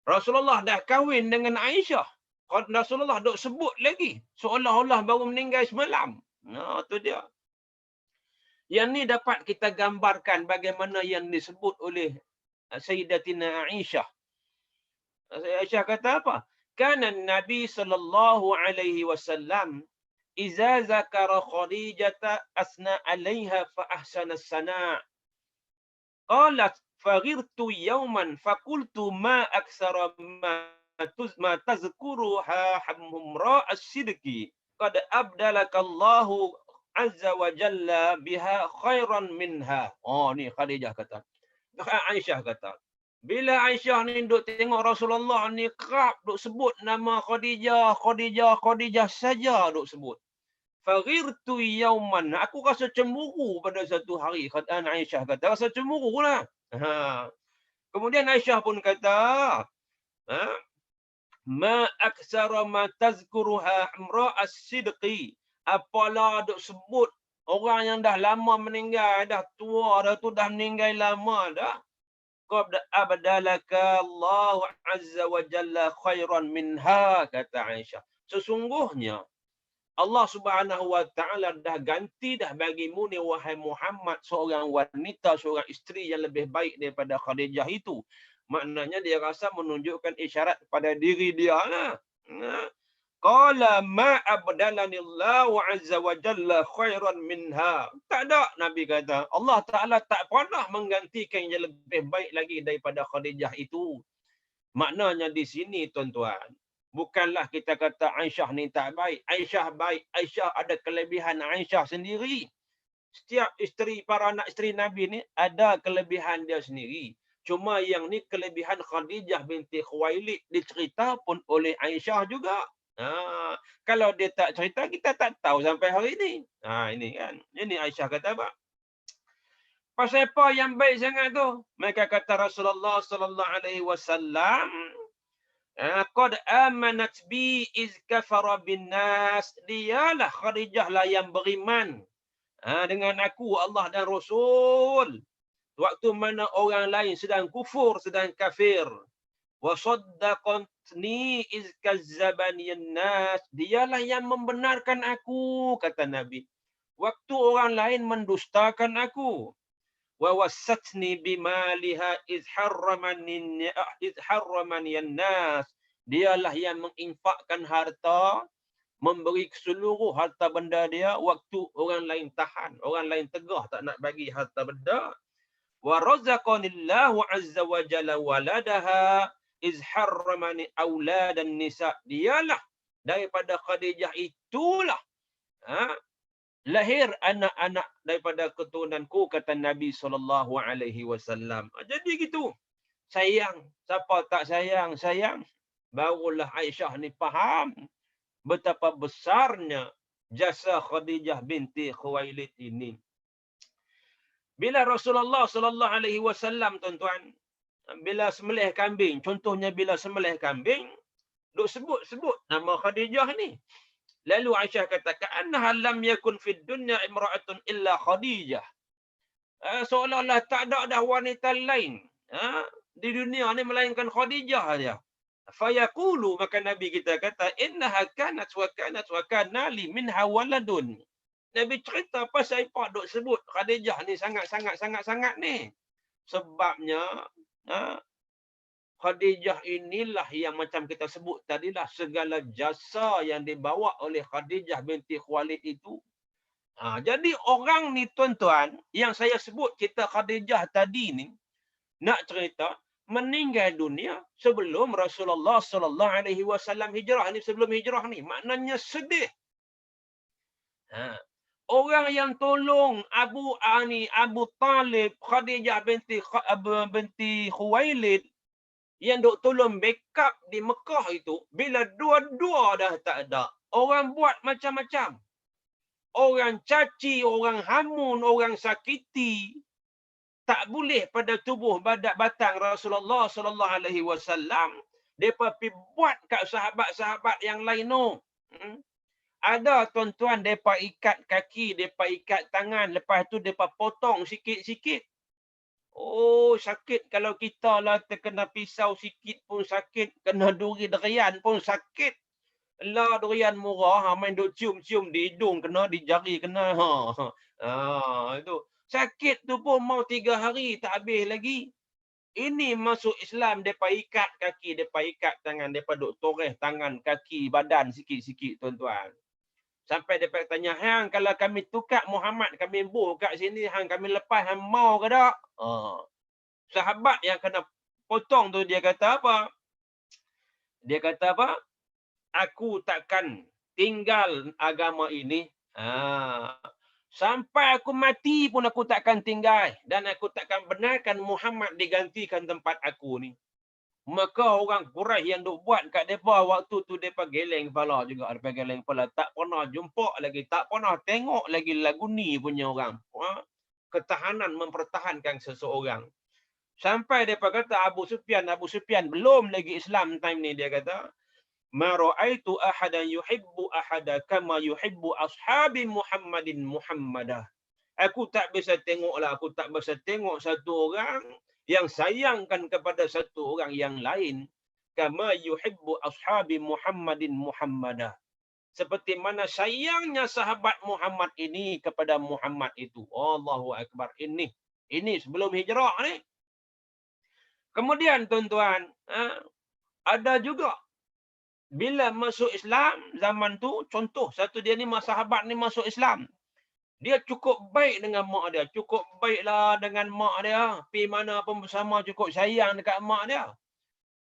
Rasulullah dah kahwin dengan Aisyah. Rasulullah duk sebut lagi seolah-olah baru meninggal semalam. Tu dia. Yang ni dapat kita gambarkan bagaimana yang disebut oleh Sayyidatina Aisyah. Aisyah kata apa? Kana Nabi sallallahu alaihi wasallam idza zakara Khadijah asna 'alaiha fa ahsana as-sana'. Qalat faghirtu yawman faqultu ma aktsara ma tazkuruha hamra as-sidqi qad abdalakallahu azza wa jalla biha khairan minha. Ni Khadijah kata. Aisyah kata, bila Aisyah ni duk tengok Rasulullah ni kerap duk sebut nama Khadijah, Khadijah, Khadijah saja duk sebut. Faghirtu yawman, aku rasa cemburu pada satu hari. Aisyah kata, rasa cemburu lah. Kemudian Aisyah pun kata, ma aksara ma tazkuruha amra as-sidqi. Apalah duk sebut orang yang dah lama meninggal, dah tua dah tu, dah meninggal lama dah. Qad abdalaka Allah azza wa jalla khairan minha, kata Aisyah. Sesungguhnya Allah Subhanahu wa taala dah ganti dah bagimu ni wahai Muhammad seorang wanita, seorang isteri yang lebih baik daripada Khadijah itu. Maknanya dia rasa menunjukkan isyarat pada diri dia lah. Qala ma abdalanillahu azza wa jalla khairan minha. Tak ada, Nabi kata. Allah Ta'ala tak pernah menggantikan yang lebih baik lagi daripada Khadijah itu. Maknanya di sini tuan-tuan, bukanlah kita kata Aisyah ni tak baik. Aisyah baik. Aisyah ada kelebihan Aisyah sendiri. Setiap isteri, para anak isteri Nabi ni ada kelebihan dia sendiri. Cuma yang ni kelebihan Khadijah binti Khuwailid dicerita pun oleh Aisyah juga. Kalau dia tak cerita, kita tak tahu sampai hari ini. Ini kan. Ini Aisyah kata apa? Pasal apa yang baik sangat tu? Mereka kata Rasulullah sallallahu alaihi wasallam, qad amanat bi iz kafara bin nas. Dialah Khadijah lah yang beriman dengan aku, Allah dan Rasul. Waktu mana orang lain sedang kufur, sedang kafir. Wa saddaqatni iz kazzabani an-nas. Dialah yang membenarkan aku, kata Nabi. Waktu orang lain mendustakan aku. Wa wassatni bimaliha iz harramani an-nas. Dialah yang menginfakkan harta, memberi seluruh harta benda dia waktu orang lain tahan, orang lain tegah tak nak bagi harta benda. Wa razaqanillahu azza wa jalla waladaha iz harramani auladan nisa. Dialah daripada Khadijah itulah lahir anak-anak daripada keturunanku, kata Nabi SAW. Jadi gitu. Sayang. Siapa tak sayang? Sayang. Barulah Aisyah ni faham betapa besarnya jasa Khadijah binti Khuwailid ini. Bila Rasulullah SAW, tuan-tuan, bila sembelih kambing, contohnya bila sembelih kambing, duk sebut-sebut nama Khadijah ni. Lalu Aisyah kata, "Ka'annaha lam yakun fid dunya imra'atun illa Khadijah." Seolah-olah tak ada dah wanita lain di dunia ni melainkan Khadijah saja. Fayaqulu, maka Nabi kita kata, "Innaha kanat wa kanat wa kana li minha waladun." Nabi cerita pasal apa duk sebut Khadijah ni sangat ni. Sebabnya Khadijah inilah yang macam kita sebut tadilah, segala jasa yang dibawa oleh Khadijah binti Khuwailid itu. Jadi orang ni, tuan-tuan, yang saya sebut cerita Khadijah tadi ni, nak cerita meninggal dunia sebelum Rasulullah SAW hijrah ni, sebelum hijrah ni. Maknanya sedih. Orang yang tolong Abu Talib, Khadijah binti Khuwailid, yang duk tolong backup di Mekah itu, bila dua-dua dah tak ada, orang buat macam-macam. Orang caci, orang hamun, orang sakiti, tak boleh pada tubuh badak batang Rasulullah SAW. Depa pi buat kat sahabat-sahabat yang lain tu. Ada, tuan-tuan, depa ikat kaki, depa ikat tangan, lepas tu depa potong sikit-sikit. Oh, sakit kalau kita lah terkena pisau sikit pun sakit, kena duri durian pun sakit. Lah durian murah, main duk cium-cium di hidung kena, di jari kena. Itu. Sakit tu pun mau 3 hari tak habis lagi. Ini masuk Islam, depa ikat kaki, depa ikat tangan, depa duk toreh tangan, kaki, badan sikit-sikit, tuan-tuan. Sampai depa tanya, "Hang, kalau kami tukar Muhammad, kami buh kat sini, hang kami lepas, hang mau ke tak?" Sahabat yang kena potong tu dia kata apa? Dia kata apa? "Aku takkan tinggal agama ini. Sampai aku mati pun aku takkan tinggal. Dan aku takkan benarkan Muhammad digantikan tempat aku ni." Maka orang Quraisy yang duk buat kat depa waktu tu, depa geleng kepala juga. Depa geleng kepala. Tak pernah jumpa lagi, tak pernah tengok lagi lagu ni punya orang. Ketahanan mempertahankan seseorang. Sampai depa kata Abu Sufyan belum lagi Islam time ni, dia kata, "Ma ra'aitu ahadan yuhibbu ahada kama yuhibbu ashabi Muhammadin Muhammadah." Aku tak bisa tengok satu orang yang sayangkan kepada satu orang yang lain, kama yuhibbu ashabi Muhammadin Muhammadah. Seperti mana sayangnya sahabat Muhammad ini kepada Muhammad itu. Allahu Akbar. Ini sebelum hijrah ni. Kemudian, tuan-tuan, ada juga bila masuk Islam zaman tu, contoh satu dia ni, sahabat ni masuk Islam. Dia cukup baik dengan mak dia. Cukup baiklah dengan mak dia. Pergi mana pun bersama, cukup sayang dekat mak dia.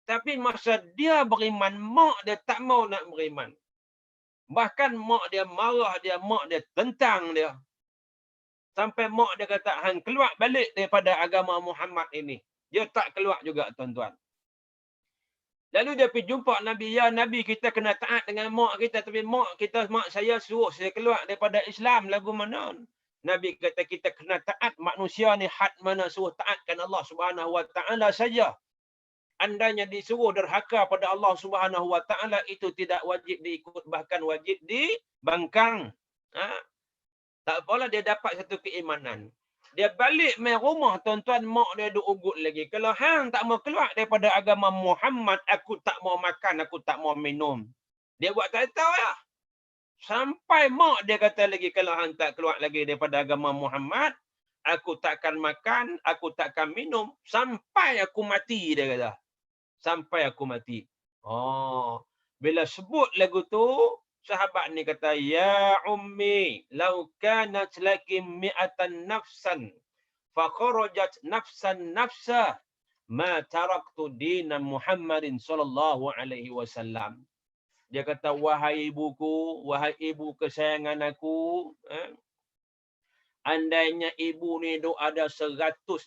Tapi masa dia beriman, mak dia tak mau nak beriman. Bahkan mak dia marah dia, mak dia tentang dia. Sampai mak dia kata, "Hang keluar balik daripada agama Muhammad ini." Dia tak keluar juga, tuan-tuan. Lalu dia pergi jumpa Nabi. "Ya Nabi, kita kena taat dengan mak kita. Tapi mak saya suruh saya keluar daripada Islam. Lagu mana?" Nabi kata, kita kena taat manusia ni, had mana suruh taatkan Allah Subhanahu Wa Taala saja. Andainya disuruh derhaka pada Allah Subhanahu Wa Taala, itu tidak wajib diikut, bahkan wajib dibangkang. Tak apalah, dia dapat satu keimanan. Dia balik main rumah, tuan-tuan, mak dia duk ugut lagi. Kalau hang tak mau keluar daripada agama Muhammad, aku tak mau makan, aku tak mau minum. Dia buat tak tahu ya. Sampai mak dia kata lagi, kalau hang tak keluar lagi daripada agama Muhammad, aku takkan makan, aku takkan minum, sampai aku mati, dia kata. Sampai aku mati. Oh, bila sebut lagu tu, sahabat ni kata, ya ummi, lau kanat laki mi'atan nafsan, fakharajat nafsan nafsah, ma taraktu dina Muhammadin sallallahu alaihi wasallam. Dia kata, wahai ibuku, wahai ibu kesayangan aku, andainya ibu ni duk ada 100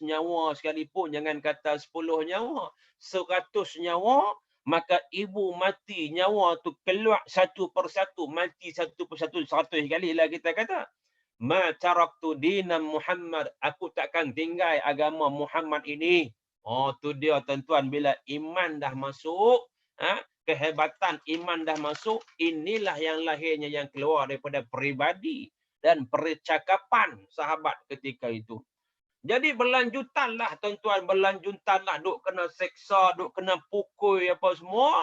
nyawa sekalipun, jangan kata 10 nyawa, 100 nyawa, maka ibu mati, nyawa tu keluar satu persatu, mati satu persatu, 100 kali lah kita kata. Ma taraktu dina Muhammad, aku takkan tinggal agama Muhammad ini. Oh, tu dia tuan-tuan, bila iman dah masuk, kehebatan iman dah masuk, inilah yang lahirnya yang keluar daripada peribadi dan percakapan sahabat ketika itu. Jadi berlanjutanlah tuan-tuan, berlanjutanlah, duk kena seksa, duk kena pukul apa semua.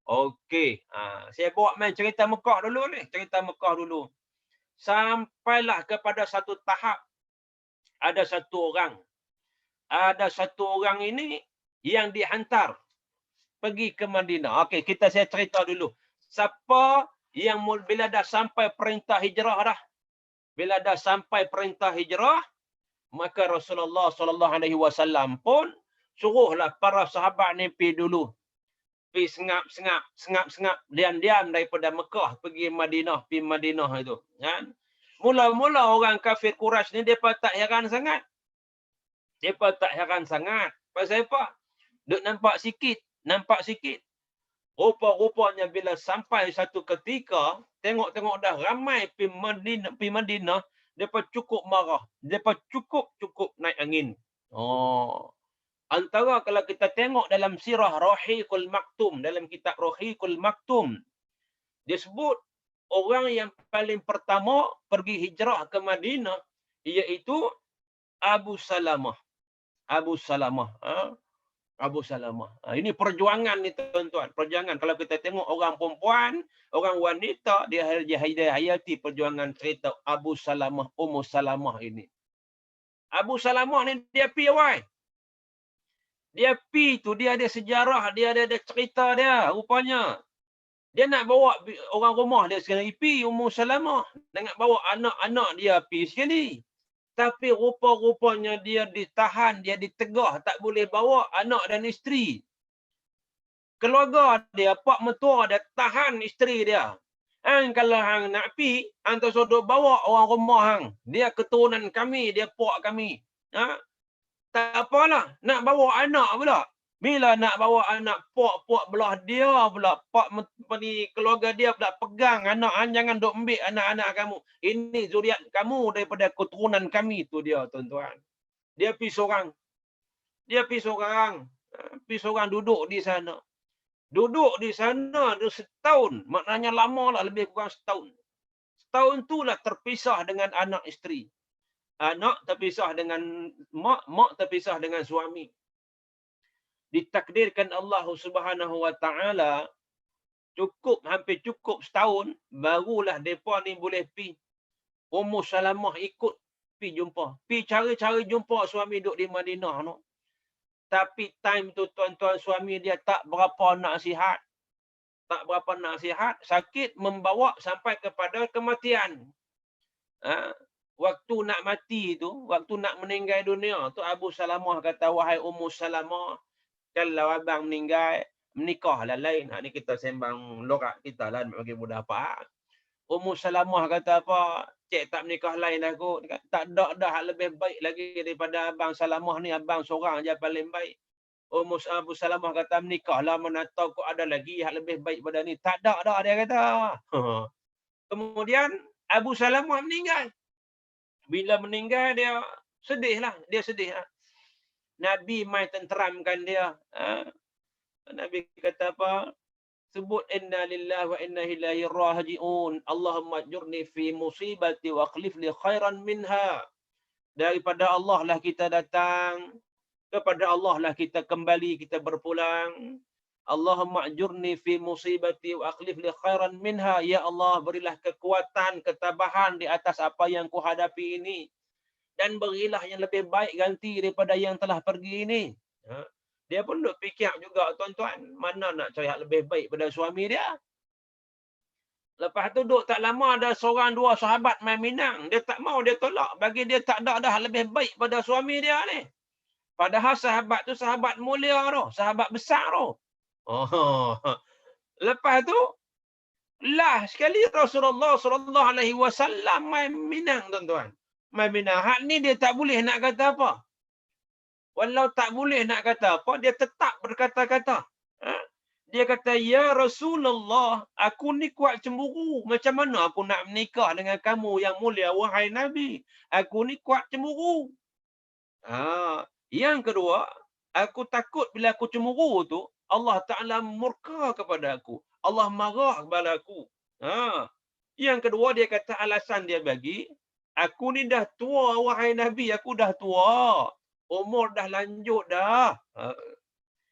Okey, saya bawa main cerita Mekah dulu ni, cerita Mekah dulu. Sampailah kepada satu tahap, ada satu orang ini yang dihantar pergi ke Madinah. Okey, saya cerita dulu. Siapa yang bila dah sampai perintah hijrah dah, bila dah sampai perintah hijrah, maka Rasulullah sallallahu alaihi wasallam pun suruhlah para sahabat ni pergi dulu. Pergi sengap, diam-diam daripada Mekah pergi Madinah, pergi Madinah itu, kan? Mula-mula orang kafir Quraisy ni depa tak heran sangat. Depa tak heran sangat. Pasal apa? Duk nampak sikit. Rupa-rupanya bila sampai satu ketika, tengok dah ramai pergi Madinah, depa cukup marah. Depa cukup naik angin. Oh. Antara kalau kita tengok dalam sirah Rahiqul Maktum, dalam kitab Rahiqul Maktum, dia sebut orang yang paling pertama pergi hijrah ke Madinah iaitu Abu Salamah. Ini perjuangan ni tuan-tuan, perjuangan. Kalau kita tengok orang perempuan, orang wanita, dia hayati perjuangan cerita Abu Salamah, Ummu Salamah ini. Abu Salamah ni dia pi awal. Dia pi tu, dia ada sejarah, dia ada cerita dia rupanya. Dia nak bawa orang rumah dia sekali pi, Ummu Salamah. Dia nak bawa anak-anak dia pi sekali. Tapi rupa-rupanya dia ditahan, dia ditegah, tak boleh bawa anak dan isteri. Keluarga dia, pak mertua dia tahan isteri dia. Kalau hang nak pi, hang tak suruh bawa orang rumah hang. Dia keturunan kami, dia pak kami. Tak apalah, nak bawa anak pula. Bila nak bawa anak, pak belah dia pula, pak keluarga dia pula pegang anak, jangan duk ambil anak-anak kamu. Ini zuriat kamu daripada keturunan kami, tu dia tuan-tuan. Dia pergi seorang duduk di sana. Duduk di sana setahun, maknanya lama lah, lebih kurang setahun. Setahun tu lah terpisah dengan anak isteri. Anak terpisah dengan mak terpisah dengan suami. Ditakdirkan Allah Subhanahu wa taala hampir cukup setahun, barulah depa ni boleh pi. Ummu Salamah ikut pi jumpa. Pi cari-cari jumpa suami duduk di Madinah tu. Tapi time tu tuan-tuan, suami dia tak berapa nak sihat. Sakit membawa sampai kepada kematian. Waktu nak mati tu, waktu nak meninggal dunia tu, Abu Salamah kata, wahai Ummu Salamah, kalau abang meninggal, menikahlah lain. Ni kita sembang lorak kita lah bagi mudah faham. Ummu Salamah kata apa? Cik tak menikah lain aku. Tak ada dah lebih baik lagi daripada abang Salamah ni. Abang seorang je paling baik. Abu Salamah kata, menikahlah, mana tahu kok ada lagi yang lebih baik pada ni. Tak ada dah, dia kata. Kemudian Abu Salamah meninggal. Bila meninggal dia sedih lah. Nabi mai tenteramkan dia. Nabi kata apa? Sebut inna lillahi wa inna ilaihi raji'un. Allahumma ajurni fi musibati wa akhlif li khairan minha. Daripada Allah lah kita datang. Kepada Allah lah kita kembali, kita berpulang. Allahumma ajurni fi musibati wa akhlif li khairan minha. Ya Allah, berilah kekuatan, ketabahan di atas apa yang ku hadapi ini. Dan berilah yang lebih baik ganti daripada yang telah pergi ini. Dia pun duk fikir juga, tuan-tuan, mana nak cari yang lebih baik pada suami dia. Lepas tu duk tak lama ada seorang dua sahabat main minang. Dia tak mau, dia tolak. Bagi dia tak ada dah lebih baik pada suami dia ni. Padahal sahabat tu sahabat mulia tu. Sahabat besar tu. Oh. Lepas tu, lah sekali Rasulullah SAW main minang, tuan-tuan. Main minang. Hak ni dia tak boleh nak kata apa. Walau tak boleh nak kata apa, dia tetap berkata-kata. Dia kata, ya Rasulullah, aku ni kuat cemburu. Macam mana aku nak menikah dengan kamu yang mulia, wahai Nabi? Aku ni kuat cemburu. Yang kedua, aku takut bila aku cemburu tu, Allah Ta'ala murka kepada aku. Allah marah kepada aku. Yang kedua, dia kata alasan dia bagi, aku ni dah tua, wahai Nabi. Aku dah tua. Umur dah lanjut dah.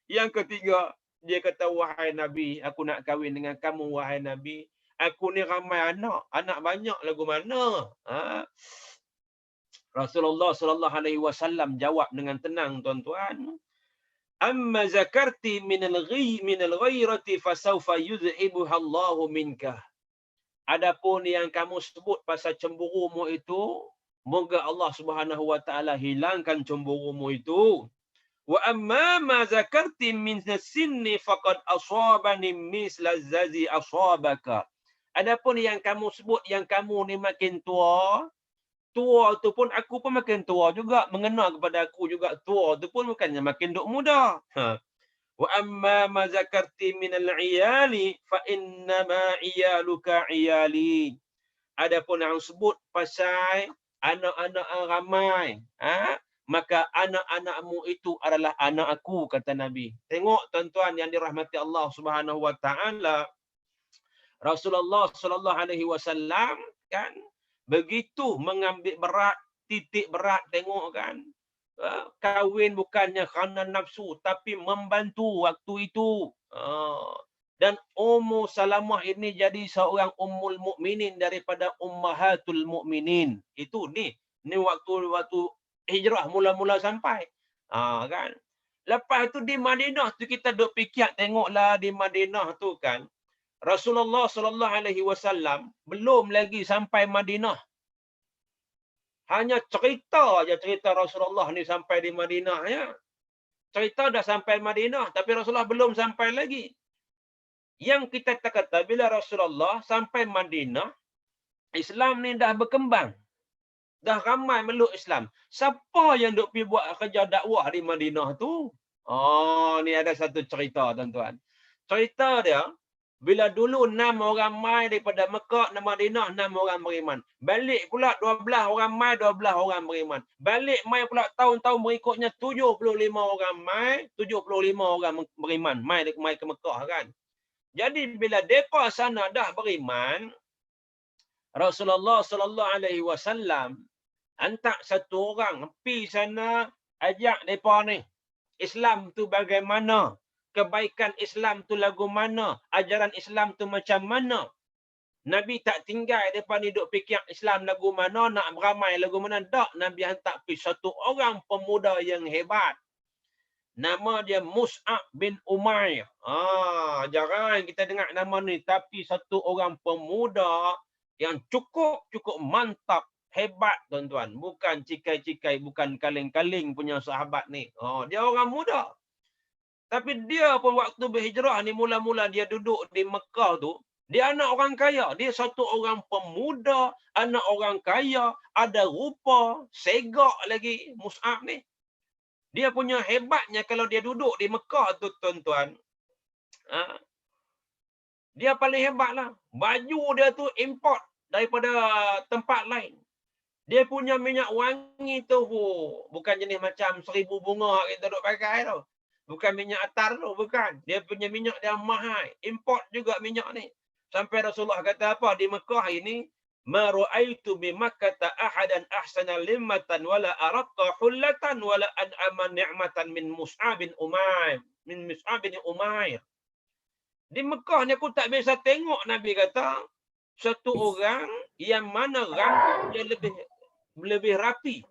Yang ketiga, dia kata, wahai Nabi, aku nak kahwin dengan kamu, wahai Nabi. Aku ni ramai anak. Anak banyak lagu mana? Rasulullah SAW jawab dengan tenang, tuan-tuan. Amma zakarti minal ghairati fasawfa yuzhibuha Allahu minka. Adapun yang kamu sebut pasal cemburumu itu, moga Allah Subhanahu wa taala hilangkan cemburumu itu. Wa amma ma zakarti min sinni faqad asabani misla zazi asabaka. Adapun yang kamu sebut yang kamu ni makin tua tu pun aku pun makin tua juga, mengena kepada aku juga tua tu pun bukannya makin duk muda. Wa amma ma zakarti min al-iyali fa inna ma iyaluka iyali. Adapun yang sebut pasal anak-anak ramai, maka anak-anakmu itu adalah anak aku, kata Nabi. Tengok tuan-tuan yang dirahmati Allah Subhanahu wa taala. Rasulullah sallallahu alaihi wasallam kan begitu mengambil berat, titik berat, tengok kan. Kahwin bukannya kerana nafsu tapi membantu waktu itu. Dan Ummu Salamah ini jadi seorang ummul mukminin daripada ummahatul mukminin. Itu ni waktu hijrah mula-mula sampai. Kan. Lepas tu di Madinah tu kita duk fikir, tengoklah di Madinah tu kan. Rasulullah sallallahu alaihi wasallam belum lagi sampai Madinah. Hanya cerita Rasulullah ni sampai di Madinah ya. Cerita dah sampai Madinah tapi Rasulullah belum sampai lagi. Yang kita kata bila Rasulullah sampai Madinah, Islam ni dah berkembang. Dah ramai meluk Islam. Siapa yang duk pergi buat kerja dakwah di Madinah tu? Ni ada satu cerita, tuan-tuan. Cerita dia, bila dulu 6 orang mai daripada Mekah ke Madinah, 6 orang beriman. Balik pula 12 orang mai, 12 orang beriman. Balik mai pula tahun-tahun berikutnya 75 orang mai, 75 orang beriman. Mai ke Mekah kan. Jadi bila depa sana dah beriman, Rasulullah sallallahu alaihi wasallam hantar satu orang pergi sana ajak depa ni. Islam tu bagaimana? Kebaikan Islam tu lagu mana? Ajaran Islam tu macam mana? Nabi tak tinggal depa ni duk fikir Islam lagu mana, nak beramai lagu mana. Tak, Nabi hantar pergi satu orang pemuda yang hebat. Nama dia Mus'ab bin Umair. Jarang kita dengar nama ni. Tapi satu orang pemuda yang cukup mantap, hebat, tuan-tuan. Bukan cikai-cikai, bukan kaling-kaling punya sahabat ni. Dia orang muda. Tapi dia pun waktu berhijrah ni, mula-mula dia duduk di Mekah tu, dia anak orang kaya. Dia satu orang pemuda, anak orang kaya, ada rupa, segak lagi Mus'ab ni. Dia punya hebatnya kalau dia duduk di Mekah tu, tuan-tuan. Dia paling hebat lah. Baju dia tu import daripada tempat lain. Dia punya minyak wangi tu, bukan jenis macam 1000 bunga kita duk pakai tu. Bukan minyak atar tu, bukan. Dia punya minyak dia mahal. Import juga minyak ni. Sampai Rasulullah kata apa? Di Mekah ini, ma ra'aitu bi Makkah ahadan ahsana limmatan wala araqqa hullatan wala an'ama ni'matan min Mus'ab bin Umair. Di Mekah ni aku tak biasa tengok, Nabi kata, satu orang yang mana rambut dia lebih rapi.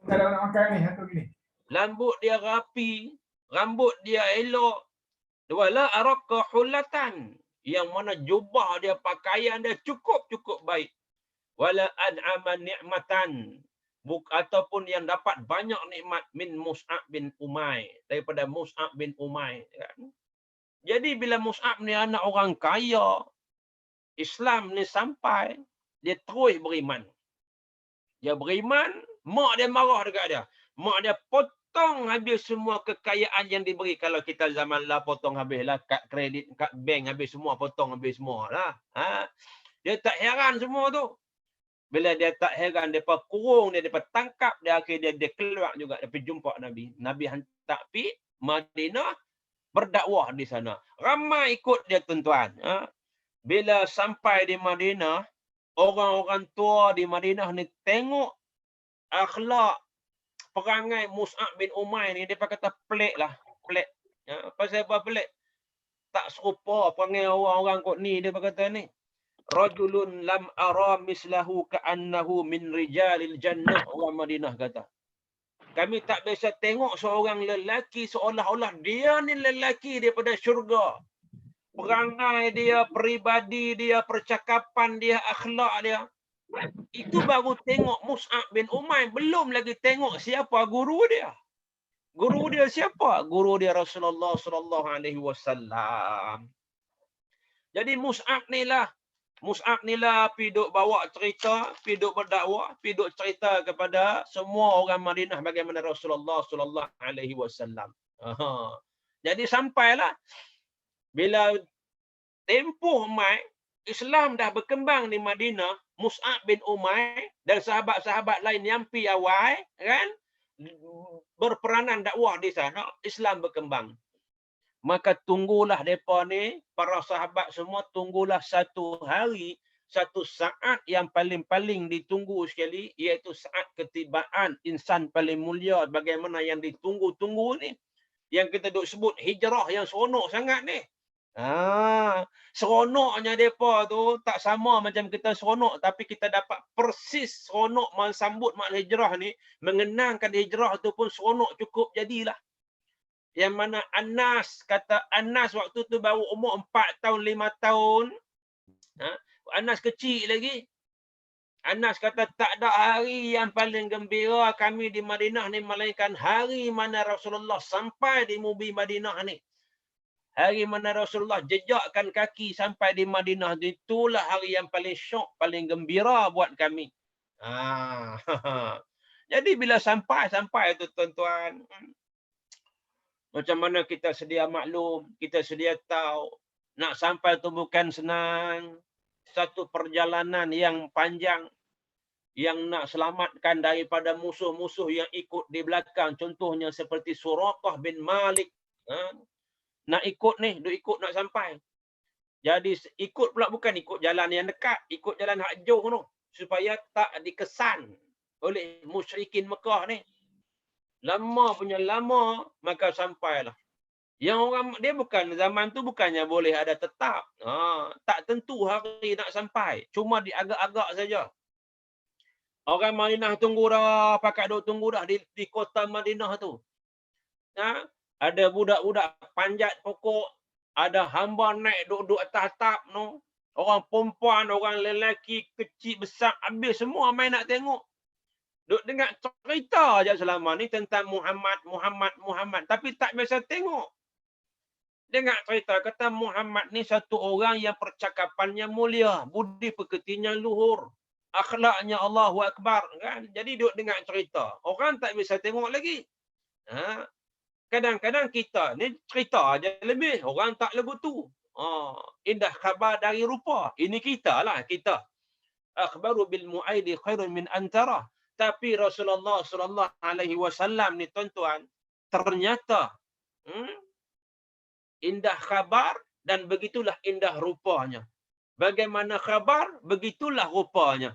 Rambut dia rapi, rambut dia elok. Wala araqqa hullatan, yang mana jubah dia, pakaian dia cukup baik. Wala an'ama ni'matan, ataupun yang dapat banyak nikmat min Mus'ab bin Umair, daripada Mus'ab bin Umair, kan? Jadi bila Mus'ab ni anak orang kaya, Islam ni sampai, dia terus beriman. Dia beriman, mak dia marah dekat dia. Mak dia potong habis semua kekayaan yang diberi. Kalau kita zaman lah potong habis lah, kad kredit, kad bank habis semua, potong habis semua lah. Dia tak heran semua tu. Bila dia tak heran, dia kurung dia, dia tangkap dia, akhirnya dia keluar juga, dia pergi jumpa Nabi. Nabi hantar pergi Madinah, berdakwah di sana. Ramai ikut dia, tuan-tuan. Bila sampai di Madinah, orang-orang tua di Madinah ni tengok akhlak perangai Mus'ab bin Umair ni, dia kata pelik lah. Pelik. Pasal apa pelik? Tak serupa perangai orang-orang kot ni, dia kata ni. Rajulun lam ara mislahu ka'annahu min rijalil jannah. Orang Madinah kata, kami tak biasa tengok seorang lelaki seolah-olah dia ni lelaki daripada syurga. Perangai dia, peribadi dia, percakapan dia, akhlak dia. Itu baru tengok Mus'ab bin Umair. Belum lagi tengok siapa guru dia. Guru dia siapa? Guru dia Rasulullah SAW. Jadi Mus'ab ni lah pergi duk bawa cerita, pergi duk berdakwah, pergi duk cerita kepada semua orang Madinah bagaimana Rasulullah SAW. Jadi sampailah bila tempoh mai Islam dah berkembang di Madinah, Mus'ab bin Umair dan sahabat-sahabat lain yang pi awal kan berperanan dakwah di sana, Islam berkembang. Maka tunggulah mereka ni, para sahabat semua tunggulah satu hari, satu saat yang paling-paling ditunggu sekali, iaitu saat ketibaan insan paling mulia bagaimana yang ditunggu-tunggu ni. Yang kita duk sebut hijrah yang seronok sangat ni. Seronoknya mereka tu tak sama macam kita seronok, tapi kita dapat persis seronok mensambut mak hijrah ni, mengenangkan hijrah tu pun seronok cukup jadilah. Yang mana Anas, kata Anas waktu tu baru umur 4 tahun, 5 tahun. Anas kecil lagi. Anas kata tak ada hari yang paling gembira kami di Madinah ni melainkan hari mana Rasulullah sampai di Mubi Madinah ni. Hari mana Rasulullah jejakkan kaki sampai di Madinah, itulah hari yang paling syok, paling gembira buat kami. Jadi bila sampai tu tuan-tuan, macam mana kita sedia maklum, kita sedia tahu, nak sampai tu bukan senang. Satu perjalanan yang panjang, yang nak selamatkan daripada musuh-musuh yang ikut di belakang. Contohnya seperti Suraqah bin Malik. Nak ikut ni, duk ikut nak sampai. Jadi ikut pula bukan ikut jalan yang dekat, ikut jalan hak jauh tu. Supaya tak dikesan oleh musyrikin Mekah ni. Lama punya lama, maka sampailah. Yang orang dia bukan zaman tu bukannya boleh ada tetap. Tak tentu hari nak sampai. Cuma diagak-agak saja. Orang Madinah tunggu dah, pakat duk tunggu dah di kota Madinah tu. Ada budak-budak panjat pokok, ada hamba naik duduk atas atap tu. Orang perempuan, orang lelaki, kecil besar, habis semua main nak tengok. Duk dengar cerita aja selama ni tentang Muhammad. Tapi tak biasa tengok. Dengar cerita, kata Muhammad ni satu orang yang percakapannya mulia, budi pekertinya luhur, akhlaknya Allahu Akbar. Kan? Jadi duk dengar cerita. Orang tak biasa tengok lagi. Kadang-kadang kita ni cerita aja lebih. Orang tak lagu tu. Indah khabar dari rupa. Ini kita lah, kita. Akhbaru bil mu'aidi khairun min antara. Tapi Rasulullah SAW ni tuan-tuan, ternyata indah khabar dan begitulah indah rupanya. Bagaimana khabar, begitulah rupanya.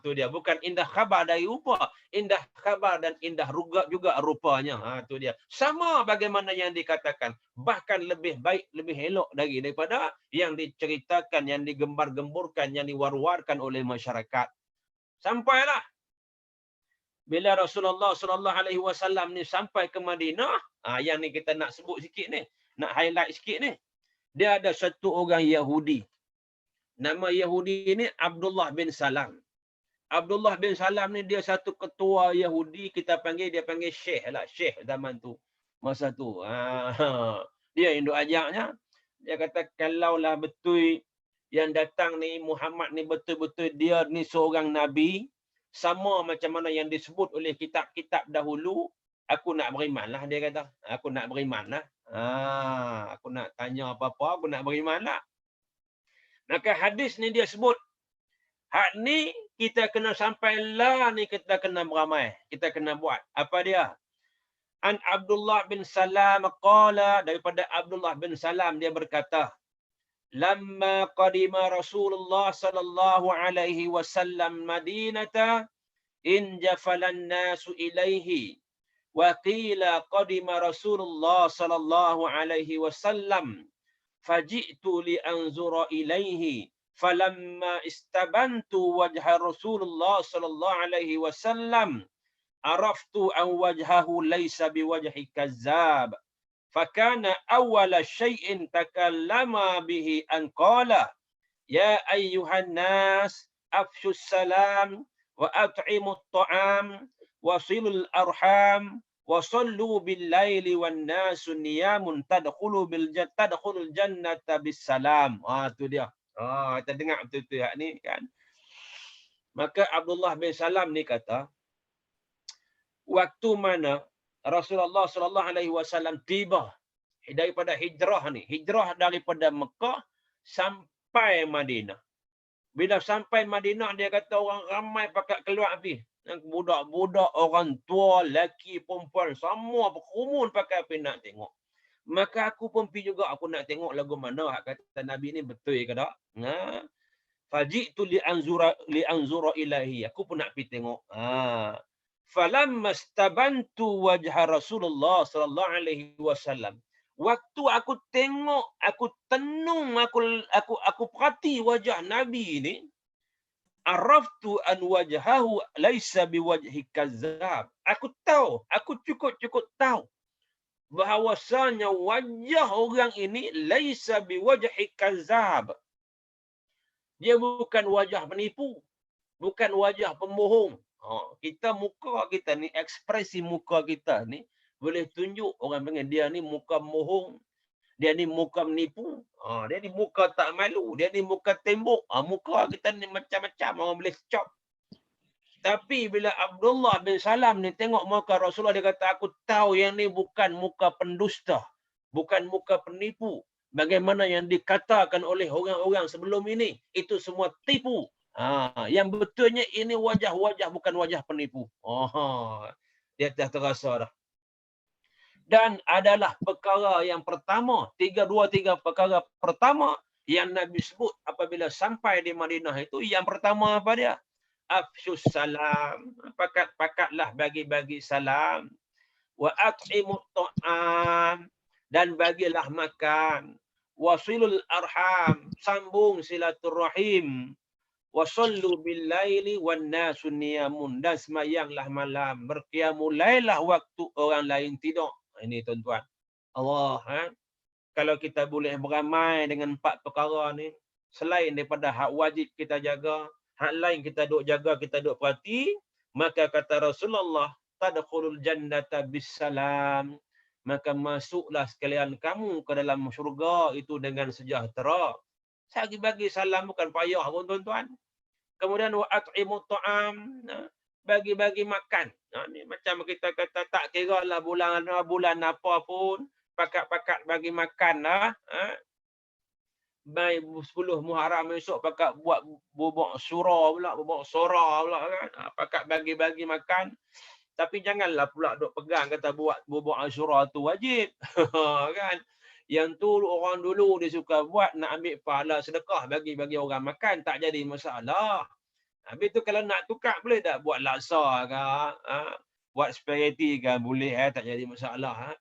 Tu dia. Bukan indah khabar dari rupa. Indah khabar dan indah juga rupanya. Tu dia. Sama bagaimana yang dikatakan. Bahkan lebih baik, lebih elok daripada yang diceritakan, yang digembar-gemburkan, yang diwar-warkan oleh masyarakat. Sampailah bila Rasulullah SAW ni sampai ke Madinah, yang ni kita nak sebut sikit ni. Nak highlight sikit ni. Dia ada satu orang Yahudi. Nama Yahudi ni Abdullah bin Salam. Abdullah bin Salam ni dia satu ketua Yahudi, dia panggil Syekh lah, Syekh zaman tu. Masa tu. Dia yang duk ajaknya. Dia kata kalaulah betul yang datang ni Muhammad ni betul-betul dia ni seorang nabi, sama macam mana yang disebut oleh kitab-kitab dahulu, aku nak beriman lah, dia kata. Aku nak beriman lah. Aku nak tanya apa-apa, aku nak beriman lah. Maka hadis ni dia sebut, hak ni kita kena sampai lah ni kita kena beramai. Kita kena buat. Apa dia? An Abdullah bin Salam qala, daripada Abdullah bin Salam dia berkata, lamma qadima Rasulullah sallallahu alaihi wasallam Madinata injafalan nasu ilaihi wa qila qadima Rasulullah sallallahu alaihi wasallam faji'tu li anzura ilaihi falamma istabantu wajha Rasulullah sallallahu alaihi wasallam araftu an wajhahu laysa biwajhi kazzab fakana awwala syai'in takallama bihi an qala ya ayyuhan nas afshus salam wa at'imut ta'am wasilul arham wasallu bil laili wan nasu niyamun tadkhulul jannata bis salam. Tu dia. Kita dengar betul-betul hak ni kan. Maka Abdullah bin Salam ni kata, waktu mana Rasulullah sallallahu alaihi wasallam tiba daripada hijrah daripada Mekah sampai Madinah. Bila sampai Madinah dia kata orang ramai pakat keluar pergi. Budak-budak, orang tua, lelaki, perempuan, semua berkerumun pakai pergi nak tengok. Maka aku pun pergi juga, aku nak tengok lagu mana kata Nabi ni betul ke tak. Faji'tu li anzura ilahi. Aku pun nak pergi tengok. Falamma stabantu wajha Rasulullah sallallahu alaihi wasallam. Waktu aku tengok, aku tenung, aku perhati wajah Nabi ni, araftu an wajhahu laisa biwajhi kazzab. Aku tahu, aku cukup tahu bahawasanya wajah orang ini laisa biwajhi kazzab. Dia bukan wajah penipu, bukan wajah pembohong. Kita muka kita ni, ekspresi muka kita ni boleh tunjuk orang panggil dia ni muka bohong, dia ni muka menipu, dia ni muka tak malu, dia ni muka tembok. Muka kita ni macam-macam, orang boleh cop. Tapi bila Abdullah bin Salam ni tengok muka Rasulullah, dia kata, aku tahu yang ni bukan muka pendusta, bukan muka penipu. Bagaimana yang dikatakan oleh orang-orang sebelum ini, itu semua tipu. Yang betulnya ini wajah-wajah bukan wajah penipu. Dia dah terasa dah. Dan adalah perkara yang pertama, tiga perkara pertama yang Nabi sebut apabila sampai di Madinah itu, yang pertama apa dia? Afshus salam, pakatlah bagi-bagi salam, wa at'imut ta'am, dan bagilah makan, wasilul arham, sambung silaturrahim, wasallu bil laili wan nasu niyamun, dan semayanglah malam, berqiyamul lail lah waktu orang lain tidur. Ini tuan-tuan. Allah, kalau kita boleh beramai dengan 4 perkara ni, selain daripada hak wajib kita jaga, hak lain kita duk jaga, kita duk perhati, maka kata Rasulullah, tadkhulul jannata bisalam, maka masuklah sekalian kamu ke dalam syurga itu dengan sejahtera. Saya bagi salam bukan payah pun tuan-tuan. Kemudian wa at'imut ta'am, bagi-bagi makan. Ni macam kita kata tak kira lah bulan apa pun, pakat-pakat bagi makan lah. Baik 10 Muharram esok pakat buat bubuk sura pula kan. Pakat bagi-bagi makan. Tapi janganlah pula duk pegang kata buat bubuk Asyura tu wajib. Kan? Yang tu orang dulu dia suka buat, nak ambil pahala sedekah bagi orang makan, tak jadi masalah. Habis tu kalau nak tukar boleh tak buat laksa ke, buat spaghetti ke boleh, tak jadi masalah.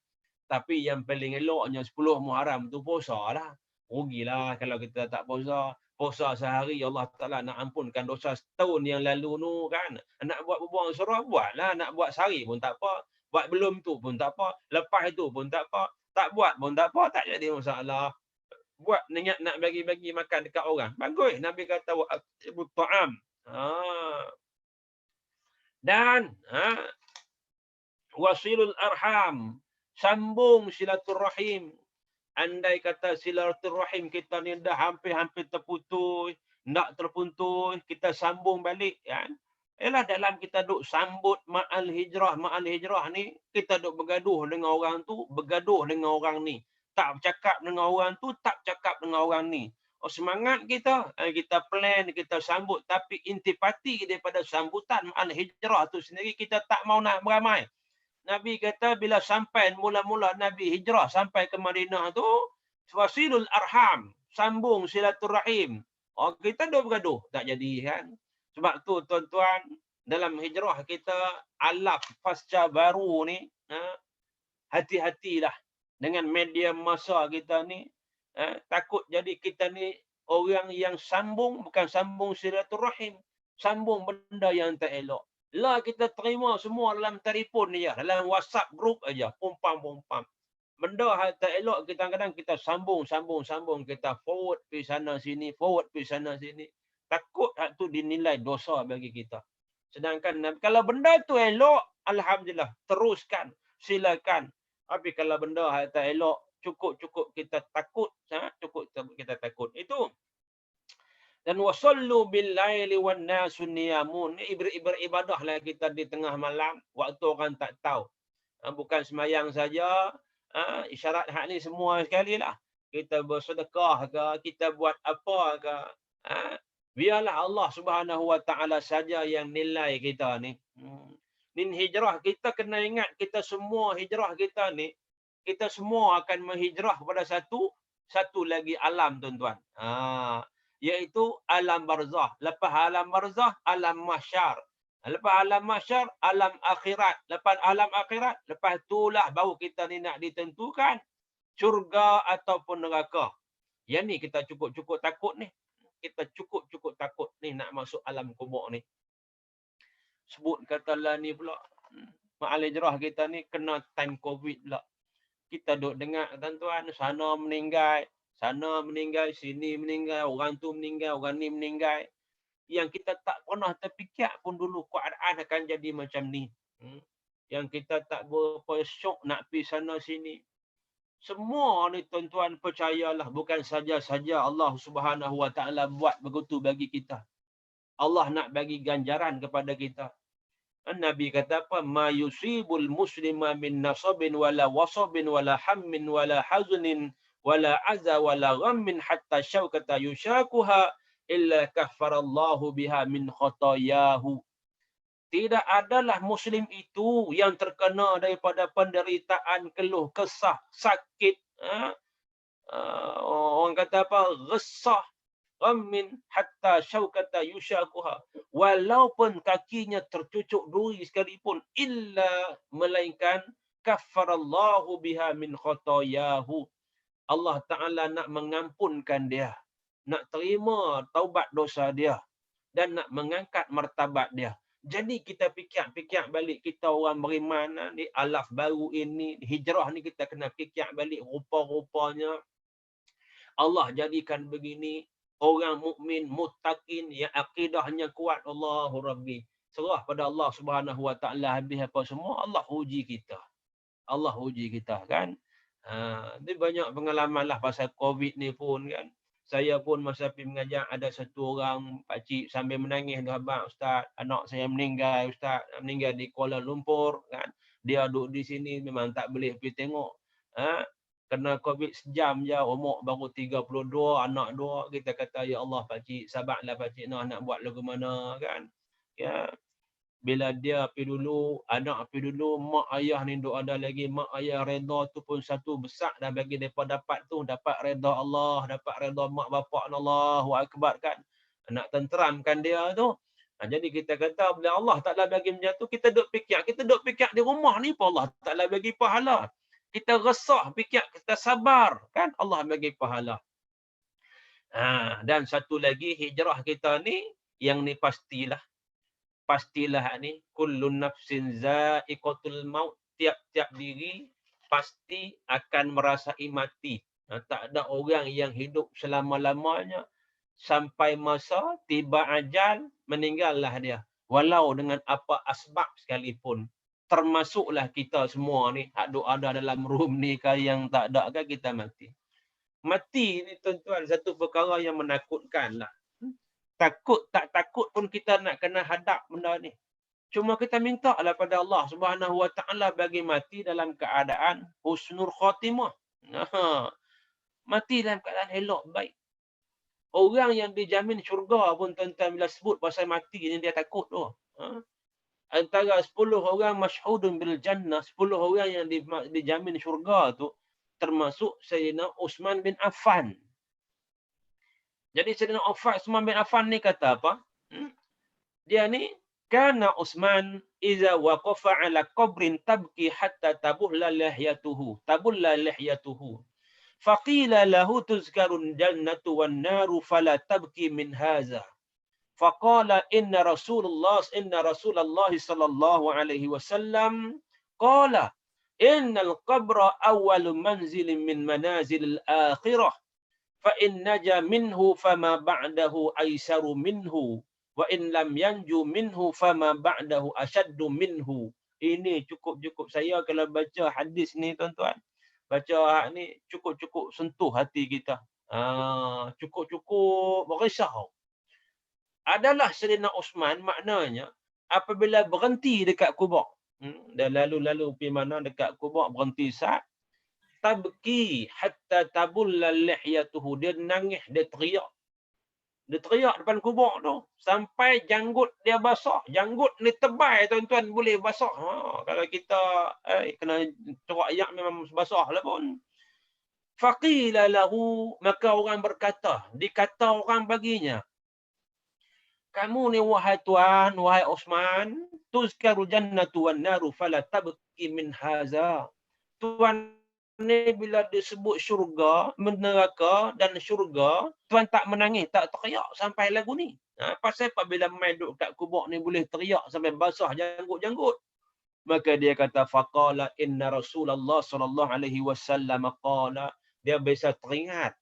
Tapi yang paling eloknya 10 Muharram tu puasa lah. Rugilah kalau kita tak puasa. Puasa sehari Allah Ta'ala nak ampunkan dosa setahun yang lalu tu kan. Nak buat berbuang surah, buatlah. Nak buat sehari pun tak apa. Buat belum tu pun tak apa. Lepas itu pun tak apa. Tak buat pun tak apa. Tak jadi masalah. Buat niat nak bagi-bagi makan dekat orang. Bagus. Nabi kata wa'atibut ta'am. Dan wasilul arham. Sambung silaturrahim. Andai kata silaturrahim kita ni dah hampir-hampir terputus, nak terputus, kita sambung balik kan. Yalah dalam kita duk sambut ma'al hijrah ni, kita duk bergaduh dengan orang tu, bergaduh dengan orang ni. Tak bercakap dengan orang tu, tak bercakap dengan orang ni. Oh, semangat kita plan, kita sambut, tapi intipati daripada sambutan ma'al hijrah tu sendiri kita tak mau nak beramai. Nabi kata bila sampai mula-mula Nabi hijrah sampai ke Madinah tu, wasilul arham, sambung silaturahim. Oh, kita dah bergaduh, tak jadi kan. Sebab tu tuan-tuan, dalam hijrah kita alaf pasca baru ni, hati-hatilah dengan media masa kita ni. Takut jadi kita ni orang yang sambung, bukan sambung silaturahim, sambung benda yang tak elok. Lah kita terima semua dalam telefon ni ya, dalam WhatsApp group aja, pumpam. Benda hal tak elok kita kadang kita sambung, kita forward pergi sana sini. Takut hal tu dinilai dosa bagi kita. Sedangkan kalau benda tu elok, alhamdulillah, teruskan, silakan. Tapi kalau benda hal tak elok, cukup kita takut, kita takut. Itu. Dan wasallu bil laili wan nasu niyamun. Beribadah kita di tengah malam waktu orang tak tahu. Bukan semayang saja, isyarat hak ni semua sekali lah. Kita bersedekah ke, kita buat apa ke, biarlah Allah Subhanahu Wa Taala saja yang nilai kita ni. Nin hijrah kita kena ingat, kita semua hijrah kita ni, kita semua akan menghijrah pada satu lagi alam tuan-tuan. Iaitu alam barzah. Lepas alam barzah, alam mahsyar. Lepas alam mahsyar, alam akhirat. Lepas alam akhirat, lepas itulah baru kita ni nak ditentukan syurga ataupun neraka. Yang ni kita cukup takut ni. Kita cukup takut ni nak masuk alam kubur ni. Sebut katalah ni pula. Ma'al hijrah kita ni kena time COVID pula. Kita duk dengar tuan-tuan, sana meninggal, sini meninggal, orang tu meninggal, orang ni meninggal. Yang kita tak pernah terfikir pun dulu keadaan akan jadi macam ni. Yang kita tak berapa syok nak pergi sana sini. Semua ni tuan-tuan percayalah, bukan saja Allah Subhanahu Wa Taala buat begitu bagi kita. Allah nak bagi ganjaran kepada kita. Nabi kata apa? Ma yusibul muslima min nasabin wala wasabin wala hammin wala hazunin wala azza wala ghammin hatta syaukata yushakuha illa kaffarallahu biha min khatayahu. Tidak adalah muslim itu yang terkena daripada penderitaan, keluh kesah, sakit, orang kata apa, resah, ghammin hatta syaukata yushakuha, walaupun kakinya tercucuk duri sekalipun, illa melainkan kaffarallahu biha min khatayahu. Allah Ta'ala nak mengampunkan dia, nak terima taubat dosa dia, dan nak mengangkat martabat dia. Jadi kita fikir balik, kita orang beriman ni, alaf baru ini, hijrah ni kita kena fikir balik rupa-rupanya Allah jadikan begini, orang mukmin muttaqin yang akidahnya kuat. Allahu Rabbi. Serah pada Allah Subhanahu Wa Taala habis apa semua, Allah uji kita. Kan. Dia banyak pengalaman lah pasal COVID ni pun kan. Saya pun masa pergi mengajar, ada satu orang pakcik sambil menangis, abang Ustaz, anak saya meninggal Ustaz, meninggal di Kuala Lumpur kan. Dia duduk di sini memang tak boleh pergi tengok. Kena COVID sejam je, umur baru 32, anak 2. Kita kata ya Allah pakcik, sabarlah pakcik, nak buat lagu mana kan. Ya. bila dia pergi dulu, anak pergi dulu, mak ayah ni duk ada lagi, mak ayah redha tu pun satu besar dah bagi mereka dapat tu, dapat redha Allah, dapat redha mak bapak, Allahu Akbar kan. Nak tenteramkan dia tu. Jadi kita kata bila Allah Ta'ala bagi macam tu, kita duk fikir di rumah ni pun Allah Ta'ala bagi pahala. Kita resah, fikir, kita sabar kan, Allah bagi pahala. Dan satu lagi hijrah kita ni, yang ni pastilah ni kullun nafsin za'iqatul maut, tiap-tiap diri pasti akan merasai mati. Tak ada orang yang hidup selama-lamanya, sampai masa tiba ajal meninggallah dia, walau dengan apa asbab sekalipun. Termasuklah kita semua ni hak duk ada dalam room ni ke yang tak ada ke, kita mati. Mati ni tuan-tuan satu perkara yang menakutkan lah. Takut tak takut pun kita nak kena hadap benda ni. Cuma kita minta lah pada Allah Subhanahu Wa Ta'ala bagi mati dalam keadaan husnul khatimah. Mati dalam keadaan elok baik. Orang yang dijamin syurga pun tuan-tuan bila sebut pasal mati ni dia takut tu. Antara 10 orang masyhudun bil jannah, 10 orang yang dijamin syurga tu termasuk Sayyidina Uthman bin Affan. Jadi Sayyidina Uthman bin Affan ni kata apa? Dia ni, kana Uthman iza waqafa ala qabrin tabki hatta tabulla lihyatuhu. Faqila lahu tuzkarun jannatu wan naru fala tabki min haza. Faqala inna Rasulullah sallallahu alaihi wasallam qala innal qabra awwalu manzilin min manazilil akhirah. فَإِنْ نَجَى مِنْهُ فَمَا بَعْدَهُ أَيْسَرُ مِنْهُ وَإِنْ لَمْ يَنْجُ مِنْهُ فَمَا بَعْدَهُ أَشَدُّ مِنْهُ. Ini cukup saya kalau baca hadis ni tuan-tuan. Baca ni cukup sentuh hati kita. Cukup berisau. Adalah Sayyidina Uthman maknanya apabila berhenti dekat kubur. Dan lalu pergi mana dekat kubur berhenti sat. Tabki hatta tabulla lihyatuhu, dia nangis, dia teriak depan kubur tu sampai janggut dia basah. Janggut ni tebal tuan-tuan, boleh basah. Kalau kita kena corak ayak memang basah lah pun. Faqila lahu, maka orang berkata, dikata orang baginya, kamu ni wahai tuan, wahai Uthman, tuzkaru jannatu wan naru fala tabki min haza. Tuan ni bila disebut syurga, neraka dan syurga, tuan tak menangis, tak teriak sampai lagu ni. Pasal apa bila main duduk kat kubur ni boleh teriak sampai basah janggut-janggut? Maka dia kata faqala inna Rasulullah sallallahu alaihi wasallam qala, dia biasa teringat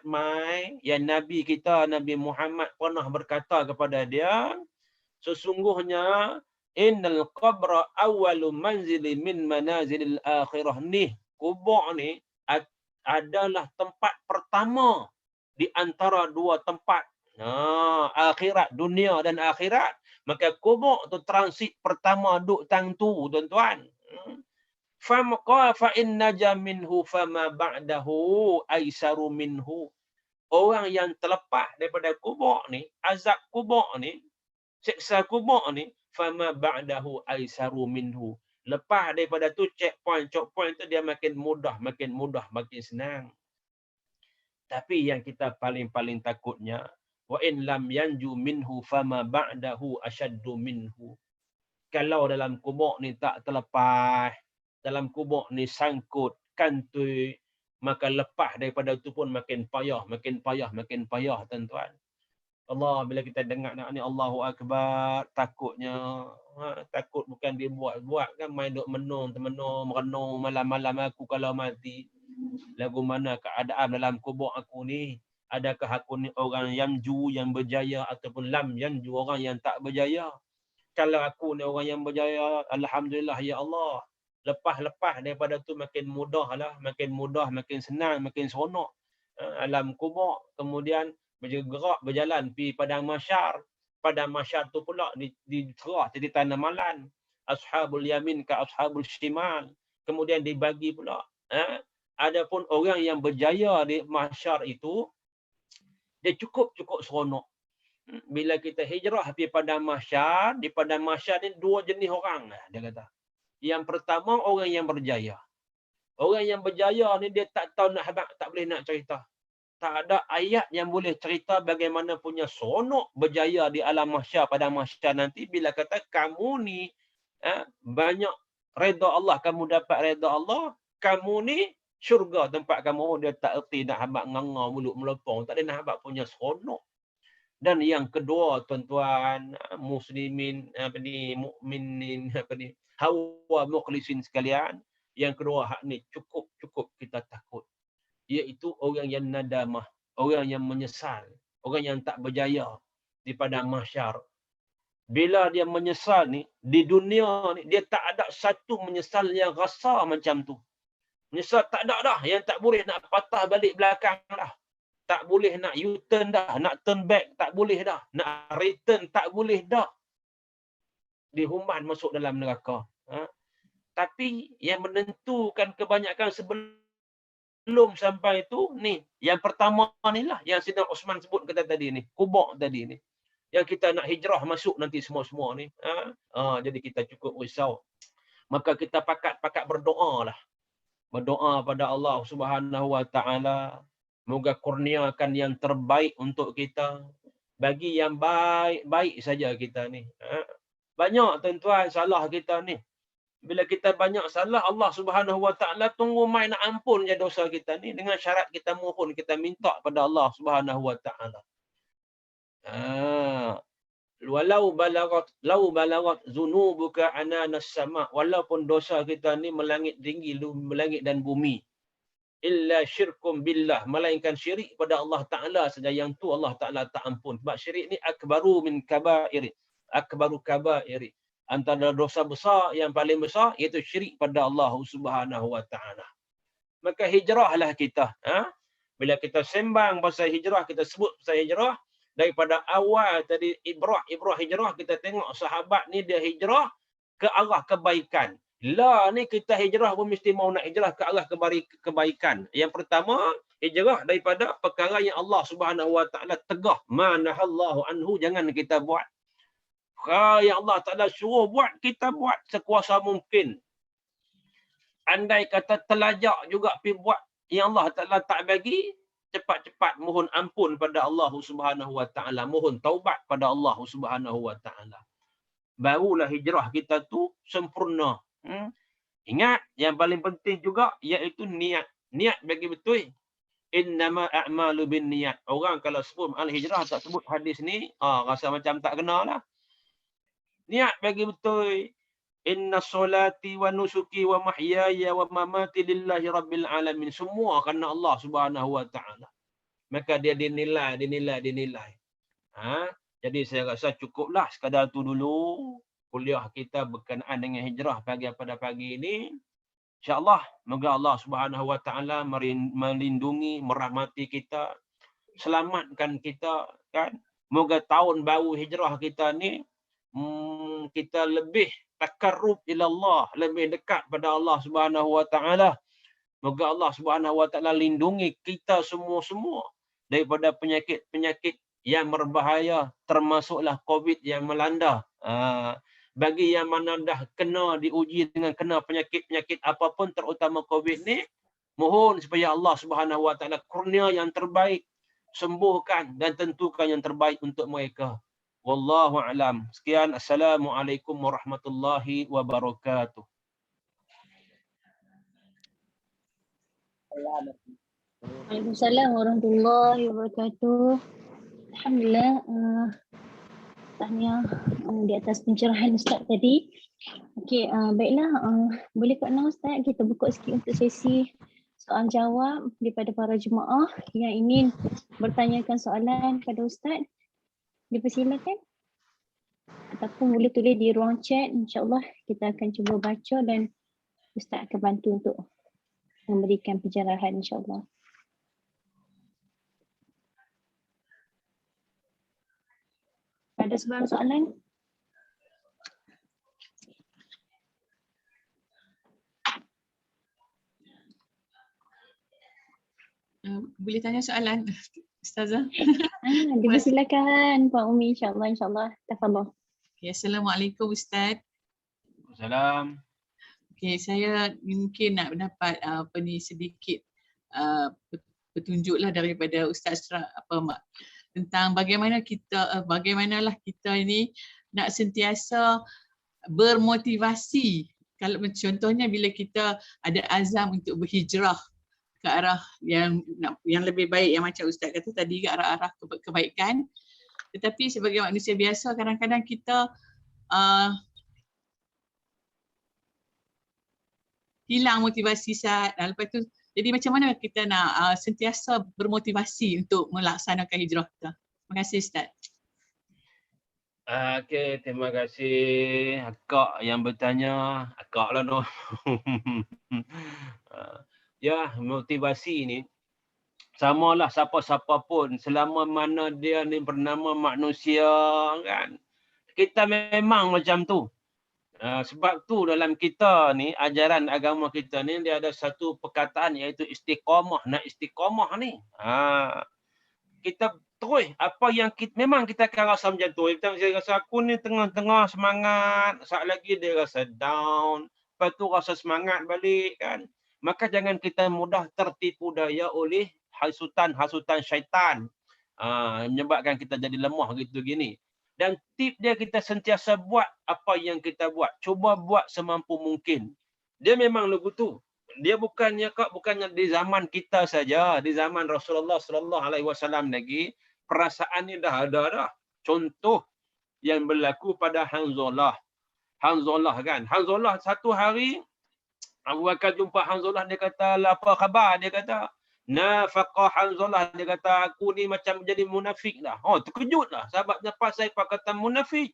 mai yang Nabi kita Nabi Muhammad pernah berkata kepada dia, sesungguhnya innal qabra awwalu manzili min manazilil akhirah. Ni kubur ni adalah tempat pertama di antara dua tempat akhirat, dunia dan akhirat. Maka kubur tu transit pertama duk tang tu tuan-tuan. Fa in naja minhu fama ba'dahu aisaru minhu. Orang yang terlepas daripada kubur ni, azab kubur ni, siksa kubur ni, fama ba'dahu aisaru minhu. Lepas daripada tu checkpoint tu dia makin mudah, makin senang. Tapi yang kita paling takutnya, wa in lam yanju minhu fama ba'dahu ashaddu minhu. Kalau dalam kubur ni tak terlepas, dalam kubur ni sangkut, kantui, maka lepas daripada tu pun makin payah tuan-tuan. Allah, bila kita dengar nak ni Allahu Akbar, takutnya. Takut bukan dibuat-buat kan, main duk merenung malam-malam aku kalau mati. Lagu mana keadaan dalam kubur aku ni? Adakah aku ni orang yanju yang berjaya ataupun lam yanju orang yang tak berjaya? Kalau aku ni orang yang berjaya, alhamdulillah ya Allah. Lepas daripada tu makin mudah, makin senang, makin seronok alam kubur. Kemudian bergerak berjalan pergi padang mahsyar. Padang mahsyar tu pula diserah jadi tanah malan. Ashabul yamin ke ashabul shimal. Kemudian dibagi pula. Adapun orang yang berjaya di mahsyar itu, dia cukup seronok. Bila kita hijrah pergi padang mahsyar, di padang mahsyar ni dua jenis orang lah, dia kata. Yang pertama orang yang berjaya. Orang yang berjaya ni dia tak tahu nak habaq, tak boleh nak cerita. Tak ada ayat yang boleh cerita bagaimana punya seronok berjaya di alam mahsyar, padang mahsyar nanti bila kata kamu ni banyak redha Allah, kamu dapat redha Allah, kamu ni syurga tempat kamu. Dia tak erti nak habaq nganga mulut melepong, tak ada nak habaq punya seronok. Dan yang kedua tuan-tuan muslimin mukminin hawa mukhlisin sekalian, yang kedua hak ni cukup kita takut, iaitu orang yang nadamah, orang yang menyesal, orang yang tak berjaya di padang mahsyar. Bila dia menyesal ni di dunia ni, dia tak ada satu menyesal yang rasa macam tu. Menyesal tak ada dah, yang tak boleh nak patah balik belakang dah. Tak boleh nak U-turn dah, nak turn back tak boleh dah, nak return tak boleh dah. Dihumban masuk dalam neraka. Tapi yang menentukan kebanyakan sebelum sampai itu ni, yang pertama ni lah yang Saidina Osman sebut kata tadi ni, kubur tadi ni. Yang kita nak hijrah masuk nanti semua-semua ni. Jadi kita cukup risau. Maka kita pakat berdoa lah. Berdoa pada Allah Subhanahu Wa Taala. Moga kurniakan yang terbaik untuk kita. Bagi yang baik-baik saja kita ni. Banyak tuan-tuan salah kita ni. Bila kita banyak salah, Allah Subhanahu Wa Taala tunggu mai nak ampun je dosa kita ni. Dengan syarat kita mohon, kita minta pada Allah Subhanahu Wa Taala. Walau balagat zunubuka ananas sama. Walaupun dosa kita ni melangit tinggi, melangit dan bumi. Illa syirkum billah, melainkan syirik pada Allah Ta'ala saja, yang tu Allah Ta'ala tak ampun. Sebab syirik ni akbaru min kabairi, akbaru kabairi, antara dosa besar yang paling besar iaitu syirik pada Allah Subhanahu Wa Ta'ala. Maka hijrahlah kita. Bila kita sembang pasal hijrah, kita sebut pasal hijrah, daripada awal tadi ibrah hijrah, kita tengok sahabat ni dia hijrah ke arah kebaikan. Lah ni kita hijrah pun mesti mau nak hijrah ke arah kebaikan. Yang pertama, hijrah daripada perkara yang Allah Subhanahu Wa Taala tegah. Manahallahu anhu, jangan kita buat. Perkara yang Allah Taala suruh buat, kita buat sekuasa mungkin. Andai kata telajak juga pergi buat yang Allah Taala tak bagi, cepat-cepat mohon ampun pada Allah Subhanahu Wa Taala, mohon taubat pada Allah Subhanahu Wa Taala. Barulah hijrah kita tu sempurna. Ingat, yang paling penting juga iaitu niat. Niat bagi betul. Innama a'malu bin niat. Orang kalau sebut al-hijrah tak sebut hadis ni, rasa macam tak kenal lah. Niat bagi betul. Inna solati wa nusuki wa mahyaya wa mamati lillahi rabbil alamin. Semua kerana Allah Subhanahu Wa Taala. Maka dia dinilai. Jadi saya rasa cukuplah sekadar tu dulu kuliah kita berkenaan dengan hijrah pada pagi ini. InsyaAllah, moga Allah Subhanahu Wa Taala melindungi, merahmati kita, selamatkan kita, kan. Moga tahun baru hijrah kita ni kita lebih takarrub ila Allah, lebih dekat pada Allah Subhanahu Wa Taala. Moga Allah Subhanahu Wa Taala lindungi kita semua-semua daripada penyakit-penyakit yang berbahaya, termasuklah COVID yang melanda. Bagi yang mana dah kena diuji dengan kena penyakit-penyakit apapun, terutama COVID ni, mohon supaya Allah Subhanahu Wa Taala kurnia yang terbaik, sembuhkan dan tentukan yang terbaik untuk mereka. Wallahu a'lam. Sekian, assalamualaikum warahmatullahi wabarakatuh. Waalaikumsalam warahmatullahi wabarakatuh. Alhamdulillah, tahniah di atas pencerahan Ustaz tadi. Okey, baiklah, boleh Kak Nah Ustaz kita buka sikit untuk sesi soal jawab daripada para jemaah yang ingin bertanyakan soalan pada Ustaz. Dipersilakan. Ataupun boleh tulis di ruang chat, insya-Allah kita akan cuba baca dan Ustaz akan bantu untuk memberikan pencerahan insya-Allah. Ada sebarang soalan? Boleh tanya soalan, Ustazah? Dipersilakan Pak Umi, insyaAllah. Tafadhol. Okay, Assalamualaikum Ustaz. Salam. Okay, saya mungkin nak dapat sedikit petunjuklah daripada Ustaz tentang bagaimanalah kita ini nak sentiasa bermotivasi. Kalau contohnya bila kita ada azam untuk berhijrah ke arah yang lebih baik, yang macam Ustaz kata tadi, ke arah kebaikan. Tetapi sebagai manusia biasa, kadang-kadang kita hilang motivasi saat. Lepas tu, jadi macam mana kita nak sentiasa bermotivasi untuk melaksanakan hijrah kita? Terima kasih Ustaz. Okey, terima kasih akak yang bertanya. Akak lah no. Ya, motivasi ni samalah siapa-siapa pun selama mana dia ni bernama manusia kan. Kita memang macam tu. Sebab tu dalam kita ni, ajaran agama kita ni, dia ada satu perkataan iaitu istiqamah. Nak istiqamah ni. Kita terus apa yang memang kita akan rasa macam tu. Kita mesti rasa aku ni tengah-tengah semangat, saat lagi dia rasa down, lepas tu rasa semangat balik kan. Maka jangan kita mudah tertipu daya oleh hasutan syaitan. Menyebabkan kita jadi lemah gitu gini. Dan tip dia, kita sentiasa buat apa yang kita buat. Cuba buat semampu mungkin. Dia memang lagu tu. Dia bukannya di zaman kita saja, di zaman Rasulullah SAW lagi, perasaan ni dah ada dah. Contoh yang berlaku pada Hanzalah. Hanzalah kan. Hanzalah satu hari, Abu Bakar jumpa Hanzalah, dia kata, apa khabar? Dia kata, nafaqah Hanzalah. Dia kata, aku ni macam jadi munafik dah. Terkejut lah. Sahabatnya pasal apa kata munafik.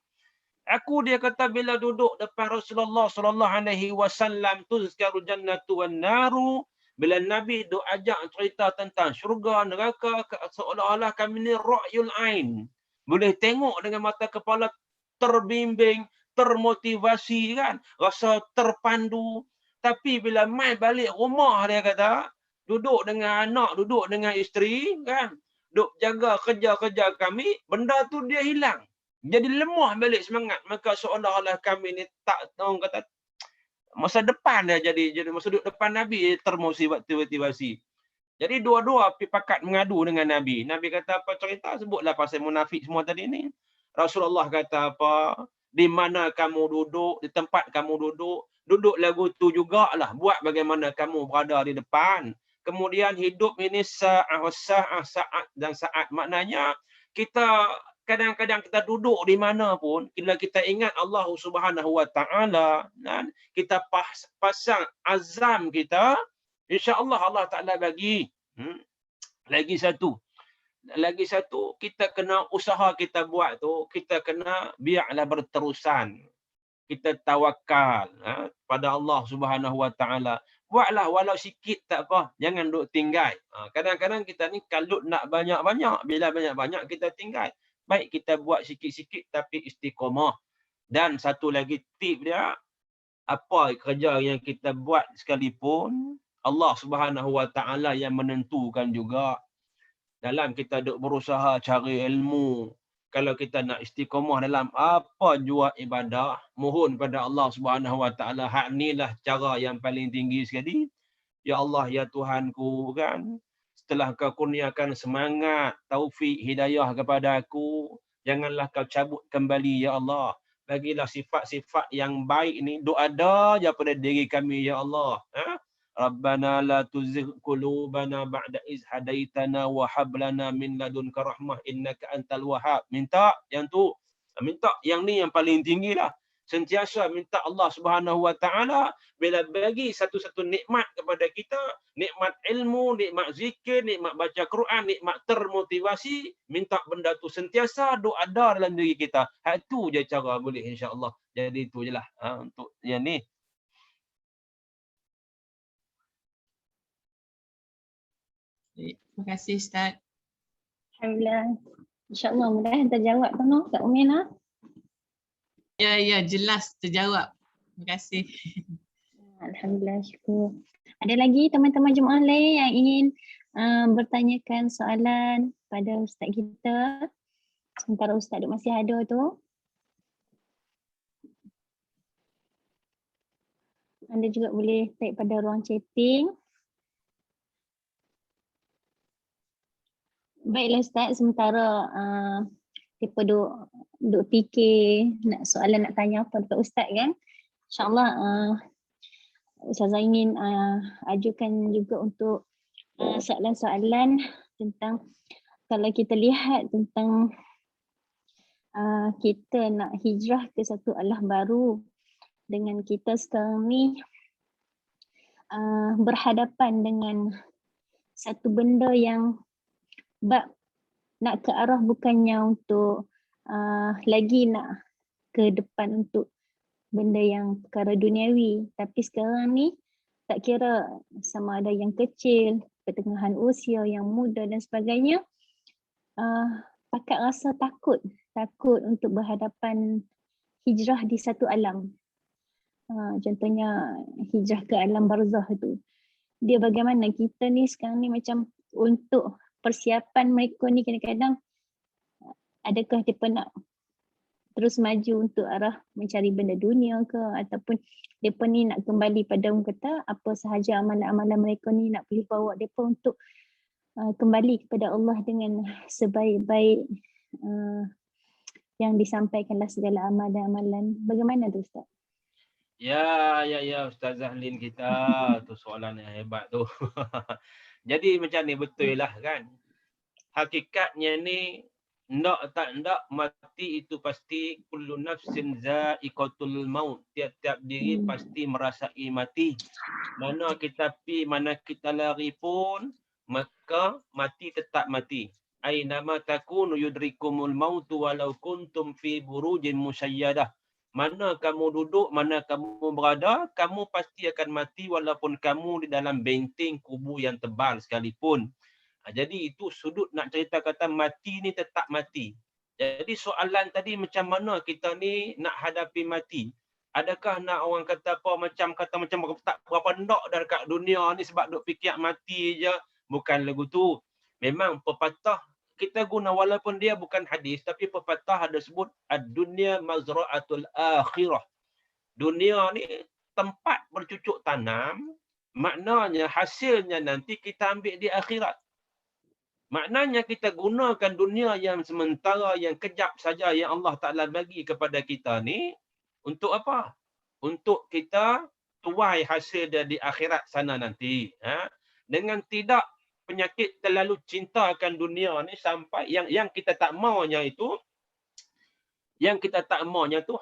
Aku, dia kata, bila duduk depan Rasulullah SAW, tuzkaru jannatu wan naru. Bila Nabi duk ajak cerita tentang syurga, neraka, seolah-olah kami ni ra'yul ain. Boleh tengok dengan mata kepala, terbimbing, termotivasi kan. Rasa terpandu. Tapi bila mai balik rumah, dia kata, duduk dengan anak, duduk dengan isteri kan. Duk jaga kerja-kerja kami, benda tu dia hilang. Jadi lemah balik semangat. Maka seolah-olah kami ni tak tahu kata masa depan dia jadi masa duduk depan Nabi termotivasi. Jadi dua-dua pergi pakat mengadu dengan Nabi. Nabi kata apa cerita, sebutlah pasal munafik semua tadi ni. Rasulullah kata apa, di mana kamu duduk, di tempat kamu duduk lagu tu jugalah. Buat bagaimana kamu berada di depan. Kemudian hidup ini saat dan saat. Maknanya kita kadang-kadang kita duduk di mana pun, bila kita ingat Allah Subhanahu Wa Taala, dan kita pasang azam kita, insya-Allah Allah Taala bagi. Lagi satu, kita kena usaha kita buat tu, kita kena biarlah berterusan. Kita tawakal pada Allah Subhanahu Wa Taala. Buatlah walau sikit tak apa, jangan duk tinggal. Kadang-kadang kita ni kalau nak banyak-banyak, bila banyak-banyak kita tinggal. Baik kita buat sikit-sikit tapi istiqamah. Dan satu lagi tip dia, apa kerja yang kita buat sekalipun, Allah Subhanahu Wa Taala yang menentukan juga. Dalam kita duk berusaha cari ilmu, kalau kita nak istiqamah dalam apa jua ibadah, mohon pada Allah Subhanahu Wa Taala, hak inilah cara yang paling tinggi sekali. Ya Allah, ya Tuhanku kan, setelah kau kurniakan semangat, taufik, hidayah kepada aku, janganlah kau cabut kembali ya Allah. Bagilah sifat-sifat yang baik ni, doa ada je pada diri kami ya Allah. Rabbana la tuzigh qulubana ba'da iz hadaitana wa hab lana min ladunka rahmah innaka antal wahhab. Minta yang tu. Minta yang ni yang paling tinggilah. Sentiasa minta Allah Subhanahu Wa Taala bila bagi satu-satu nikmat kepada kita, nikmat ilmu, nikmat zikir, nikmat baca Quran, nikmat termotivasi, minta benda tu sentiasa doa ada dalam diri kita. Hak tu je cara boleh insya-Allah. Jadi itu jelah untuk yang ni. Terima kasih Ustaz. Alhamdulillah. InsyaAllah mudah terjawab penuh Kak Umina. Ya, jelas terjawab. Terima kasih. Alhamdulillah, syukur. Ada lagi teman-teman jemaah lain yang ingin bertanyakan soalan pada ustaz kita. Sementara ustaz masih ada tu. Anda juga boleh type pada ruang chatting. Baiklah ustaz, sementara kita duk fikir soalan nak tanya apa dekat ustaz kan. InsyaAllah Ustazah ingin ajukan juga untuk soalan-soalan tentang kalau kita lihat tentang kita nak hijrah ke satu alam baru dengan kita sekarang ni berhadapan dengan satu benda yang nak ke arah bukannya untuk lagi nak ke depan untuk benda yang perkara duniawi, tapi sekarang ni tak kira sama ada yang kecil, pertengahan usia, yang muda dan sebagainya, pakat rasa takut untuk berhadapan hijrah di satu alam. Contohnya hijrah ke alam barzah tu. Dia bagaimana kita ni sekarang ni macam untuk persiapan mereka ni kadang-kadang adakah mereka nak terus maju untuk arah mencari benda dunia ke, ataupun mereka ni nak kembali pada orang kata apa sahaja amalan-amalan mereka ni nak boleh bawa mereka untuk kembali kepada Allah dengan sebaik-baik yang disampaikanlah segala amalan-amalan. Bagaimana tu Ustaz? Ya Ustazah Lin kita tu soalan yang hebat tu. Jadi macam ni betul lah kan. Hakikatnya ni ndak mati itu pasti, kullu nafsin za'iqatul maut. Tiap-tiap diri pasti merasai mati. Mana kita pi, mana kita lari pun, maka mati tetap mati. Ainama takunu yudrikumul mautu walau kuntum fi burujin musayyadah. Mana kamu duduk, mana kamu berada, kamu pasti akan mati walaupun kamu di dalam benteng kubu yang tebal sekalipun. Jadi itu sudut nak cerita kata mati ni tetap mati. Jadi soalan tadi macam mana kita ni nak hadapi mati? Adakah nak orang kata apa macam tak berapa ndak dah dekat dunia ni sebab duk fikir mati je? Bukan lagu tu. Memang pepatah kita guna walaupun dia bukan hadis tapi pepatah ada sebut ad-dunya mazra'atul akhirah. Dunia ni tempat bercucuk tanam, maknanya hasilnya nanti kita ambil di akhirat. Maknanya kita gunakan dunia yang sementara, yang kejap saja yang Allah Ta'ala bagi kepada kita ni untuk apa? Untuk kita tuai hasil dia di akhirat sana nanti. Dengan tidak penyakit terlalu cinta akan dunia ni sampai yang kita tak maunya itu,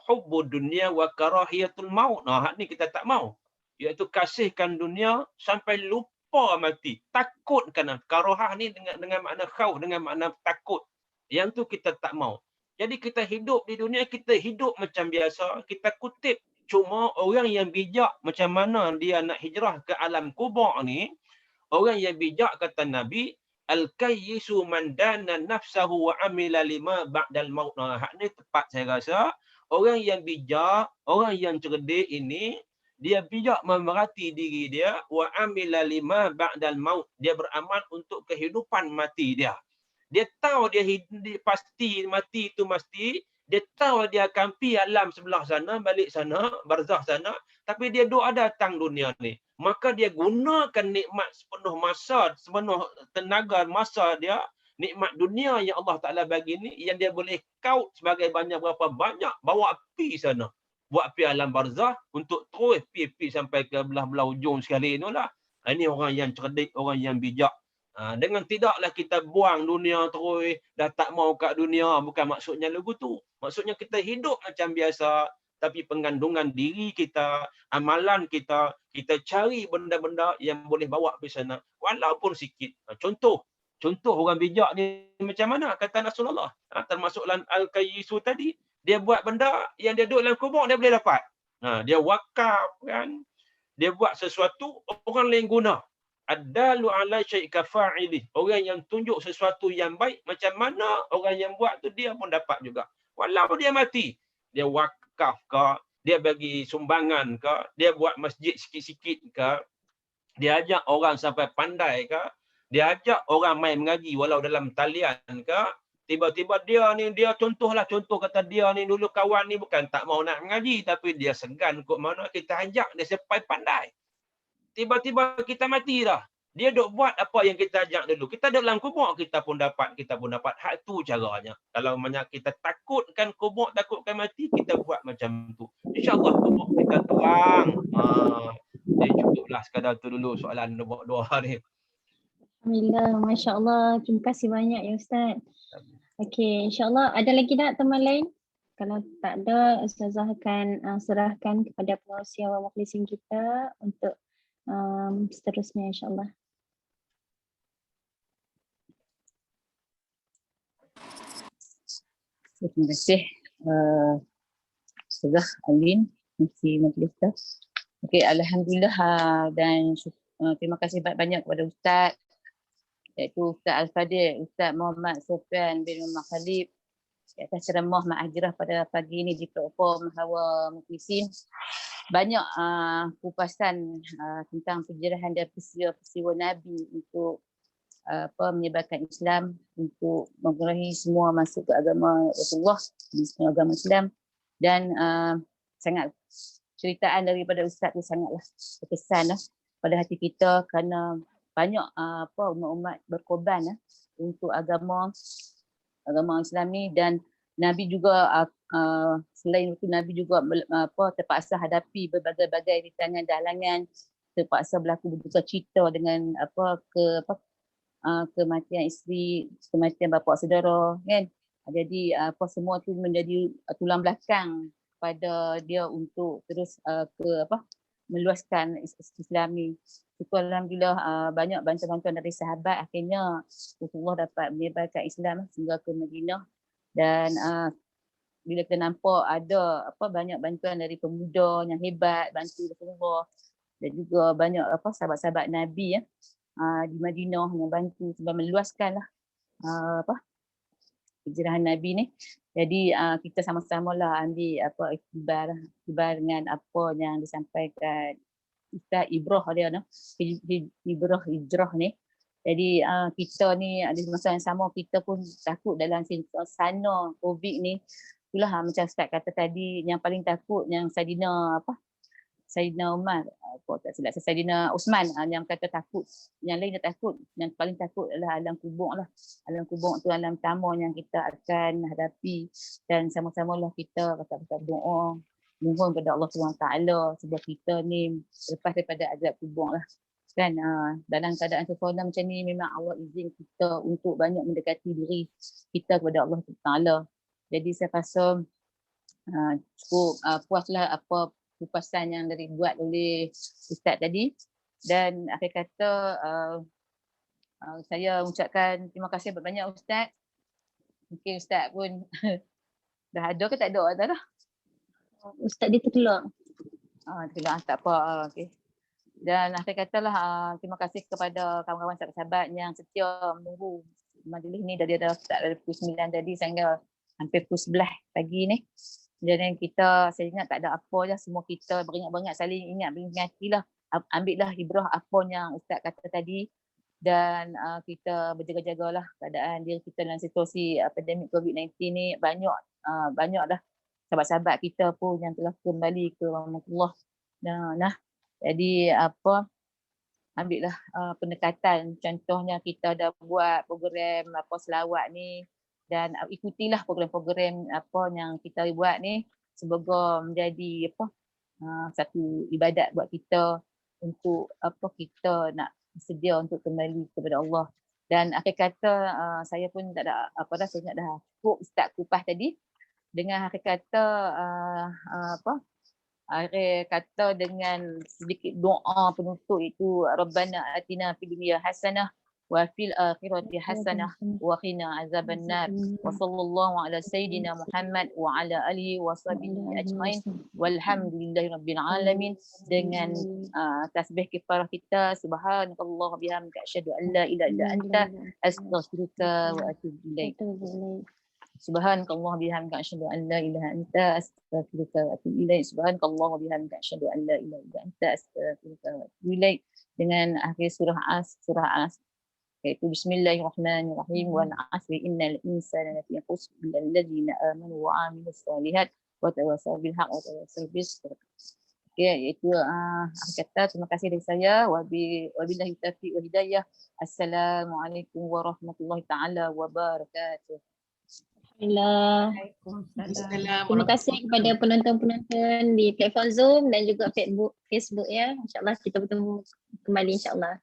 hubbud dunia wa karahiyatul maut. Hak ni kita tak mau. Iaitu kasihkan dunia sampai lupa mati. Takut kan. Karahah ni dengan makna khauf, dengan makna takut. Yang tu kita tak mau. Jadi kita hidup di dunia, kita hidup macam biasa. Kita kutip. Cuma orang yang bijak macam mana dia nak hijrah ke alam kubur ni, orang yang bijak kata Nabi, al-kayyisu man dana nafsahu wa amila lima ba'dal maut. Hak ni tepat saya rasa. Orang yang bijak, orang yang cerdik ini, dia bijak memerhati diri dia, wa amila lima ba'dal maut. Dia beramal untuk kehidupan mati dia. Dia tahu dia pasti mati itu mesti. Dia tahu dia akan pergi alam sebelah sana, balik sana, barzah sana. Tapi dia doa datang dunia ni. Maka dia gunakan nikmat sepenuh masa, sepenuh tenaga masa dia, nikmat dunia yang Allah Ta'ala bagi ni, yang dia boleh kaut sebagai berapa banyak, bawa api sana. Buat pergi alam barzah untuk terus pergi sampai ke belah-belah ujung sekali itulah. Ini orang yang cerdik, orang yang bijak. Dengan tidaklah kita buang dunia terus, dah tak mau kat dunia, bukan maksudnya lagu tu. Maksudnya kita hidup macam biasa, tapi pengandungan diri kita, amalan kita, kita cari benda-benda yang boleh bawa pergi sana, walaupun sikit. Contoh orang bijak ni macam mana? Kata Rasulullah, termasuk al-kayyisu tadi, dia buat benda yang dia duduk dalam kubur, dia boleh dapat. Dia wakaf kan. Dia buat sesuatu, orang lain guna. Ad-dalu ala syai' kafa'ilih. Orang yang tunjuk sesuatu yang baik, macam mana orang yang buat tu dia pun dapat juga. Walau dia mati. Dia wakaf ke, dia bagi sumbangan ke, dia buat masjid sikit-sikit ke, dia ajak orang sampai pandai ke, Dia ajak orang main mengaji walau dalam talian ke, tiba-tiba dia contoh kata dia ni dulu kawan ni bukan tak mau nak mengaji tapi dia segan kok mana kita ajak dia sampai pandai. Tiba-tiba kita mati dah. Dia duk buat apa yang kita ajak dulu. Kita dalam kubur kita pun dapat. Hak tu caranya. Kalau banyak kita takutkan kubur, takutkan mati, kita buat macam tu. InsyaAllah kubur kita terang. Jadi cukuplah sekadar tu dulu soalan nombor 2 ni. Alhamdulillah, Masya Allah. Terima kasih banyak ya Ustaz. Okey, insyaAllah ada lagi tak teman lain? Kalau tak ada, Ustazah akan serahkan kepada pengurusi awal mukhlisin kita untuk seterusnya insyaAllah. Terima kasih Ustazah Alin, mengisi majlis kita. Okey, alhamdulillah dan terima kasih banyak kepada Ustaz, iaitu Ustaz Al-Fadil, Ustaz Muhammad Sofyan bin Muhammad Khalid di atas ceramah Ma'hajirah pada pagi ini di platform Hawa Muklisin. Banyak kupasan tentang penjelasan dan peristiwa Nabi untuk menyebarkan Islam, untuk mengurangi semua masuk ke agama Rasulullah di semua agama Islam. Dan sangat ceritaan daripada Ustaz tu sangatlah berkesan pada hati kita kerana banyak umat-umat berkorban untuk agama Islam ni. Dan Nabi juga selain itu Nabi juga terpaksa hadapi berbagai-bagai rintangan dan halangan, terpaksa berlaku berduka cita dengan kematian isteri, kematian bapa saudara kan. Jadi semua tu menjadi tulang belakang pada dia untuk terus meluaskan Islam ni. Syukur alhamdulillah banyak bantuan-bantuan dari sahabat, akhirnya Rasulullah dapat menyebarkan Islam sehingga ke Madinah. Dan bila kita nampak ada banyak bantuan dari pemuda yang hebat bantu Rasulullah, dan juga banyak sahabat-sahabat Nabi di Madinah yang bantu sebab meluaskan hijrahan Nabi ni. Jadi kita sama-sama lah ambil iktibar dengan apa yang disampaikan Ustaz Ibrah dia Ibrah hijrah ni. Jadi kita ni di masa yang sama kita pun takut dalam suasana COVID ni. Itulah macam Ustaz kata tadi, yang paling takut yang Saidina Umar, tak silap Saidina Usman yang kata takut, yang lain dia takut, yang paling takut adalah alam kubur lah. Alam kubur tu alam pertama yang kita akan hadapi, dan sama-samalah kita kata doa mohon kepada Allah SWT sebab kita ni lepas daripada azab kubur lah kan. Dalam keadaan sempurna macam ni memang Allah izin kita untuk banyak mendekati diri kita kepada Allah SWT. Jadi saya rasa cukup puaslah apa kupasan yang dibuat oleh Ustaz tadi. Dan akhir kata saya ucapkan terima kasih banyak Ustaz. Mungkin Ustaz pun dah ada ke tak ada dah? Ustaz dia terkeluar. Terkeluar, tak apa. Okay. Dan akhir katalah terima kasih kepada kawan-kawan sahabat-sahabat yang setia menunggu majlis ni dari pukul 9 tadi sehingga hampir pukul 11 pagi ni. Jadi saya ingat tak ada apa je, semua kita beringat-beringat saling ingat, beringatilah, ambillah ibrah apa yang Ustaz kata tadi, dan kita berjaga-jagalah keadaan diri kita dalam situasi pandemik COVID-19 ni. Banyak dah sahabat-sahabat kita pun yang telah kembali ke rahmatullah. Jadi ambillah pendekatan, contohnya kita dah buat program selawat ni, dan ikutilah program-program yang kita buat ni, semoga menjadi satu ibadat buat kita untuk kita nak sedia untuk kembali kepada Allah. Dan akhir kata saya pun tak ada saya ingat dah cukup Ustaz kupas tadi dengan akhir kata akhir kata dengan sedikit doa penutup itu, Rabbana atina fid dunya hasanah wa fil akhirati hasanah wa qina azabannar wa sallallahu ala sayyidina Muhammad wa ala alihi wa sahbihi ajmain walhamdulillahi rabbil alamin. Dengan tasbih kifarah kita, subhanakallah bihamdika asyhadu an la ilaha illa anta astaghfiruka wa atubu ilaik. Subhanakallah bihamdika asyhadu an la ilaha anta astaghfiruka wa atubu ilaik. Subhanakallah bihamdika asyhadu an la ilaha illa anta astaghfiruka wa atubu ilaik. Dengan akhir surah As iaitu bismillahirrahmanirrahim wal 'asri innal insana lafi khusr illa alladziina amanu wa 'amilus shalihat wa tawassaw bil haqq wa tawassaw bis sabr. Okey, itu kata terima kasih dari saya. Wabillahi taufiq wal hidayah. Assalamualaikum warahmatullahi taala wabarakatuh. Alhamdulillah. Waalaikumsalam Terima kasih kepada penonton-penonton di platform Zoom dan juga Facebook ya. InsyaAllah kita bertemu kembali insyaAllah.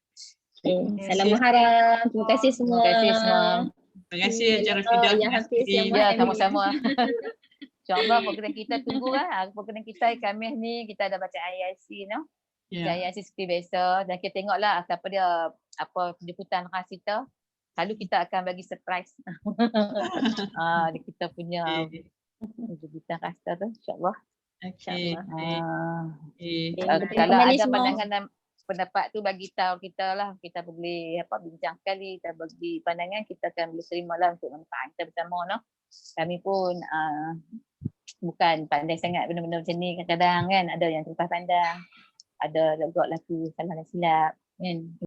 Okay. Salam Muharram. Terima kasih semua. Terima kasih semua. Terima kasih Acara Ya, Fidah. ya Hafiz, ya Ya, Muhammad. sama-sama. InsyaAllah program kita tunggulah. Program kita Khamis ni kita ada baca ayat Yasin, no? Ya. Ayat Yasin seperti biasa dan kita tengoklah apa dia penjemputan khas kita. Selalu kita akan bagi surprise. Kita punya Okey. penjemputan khas tu insya-Allah. Okey. Okay, Kalau kembali ada semua. pandangan dan pendapat tu bagi tahu kita lah, kita boleh bincang sekali, kita bagi pandangan, kita akan boleh terima lah untuk manfaat kita bersama, no? Kami pun bukan pandai sangat benda-benda macam ni, kadang-kadang kan ada yang terlepas pandang, ada juga laku salah dan silap kan.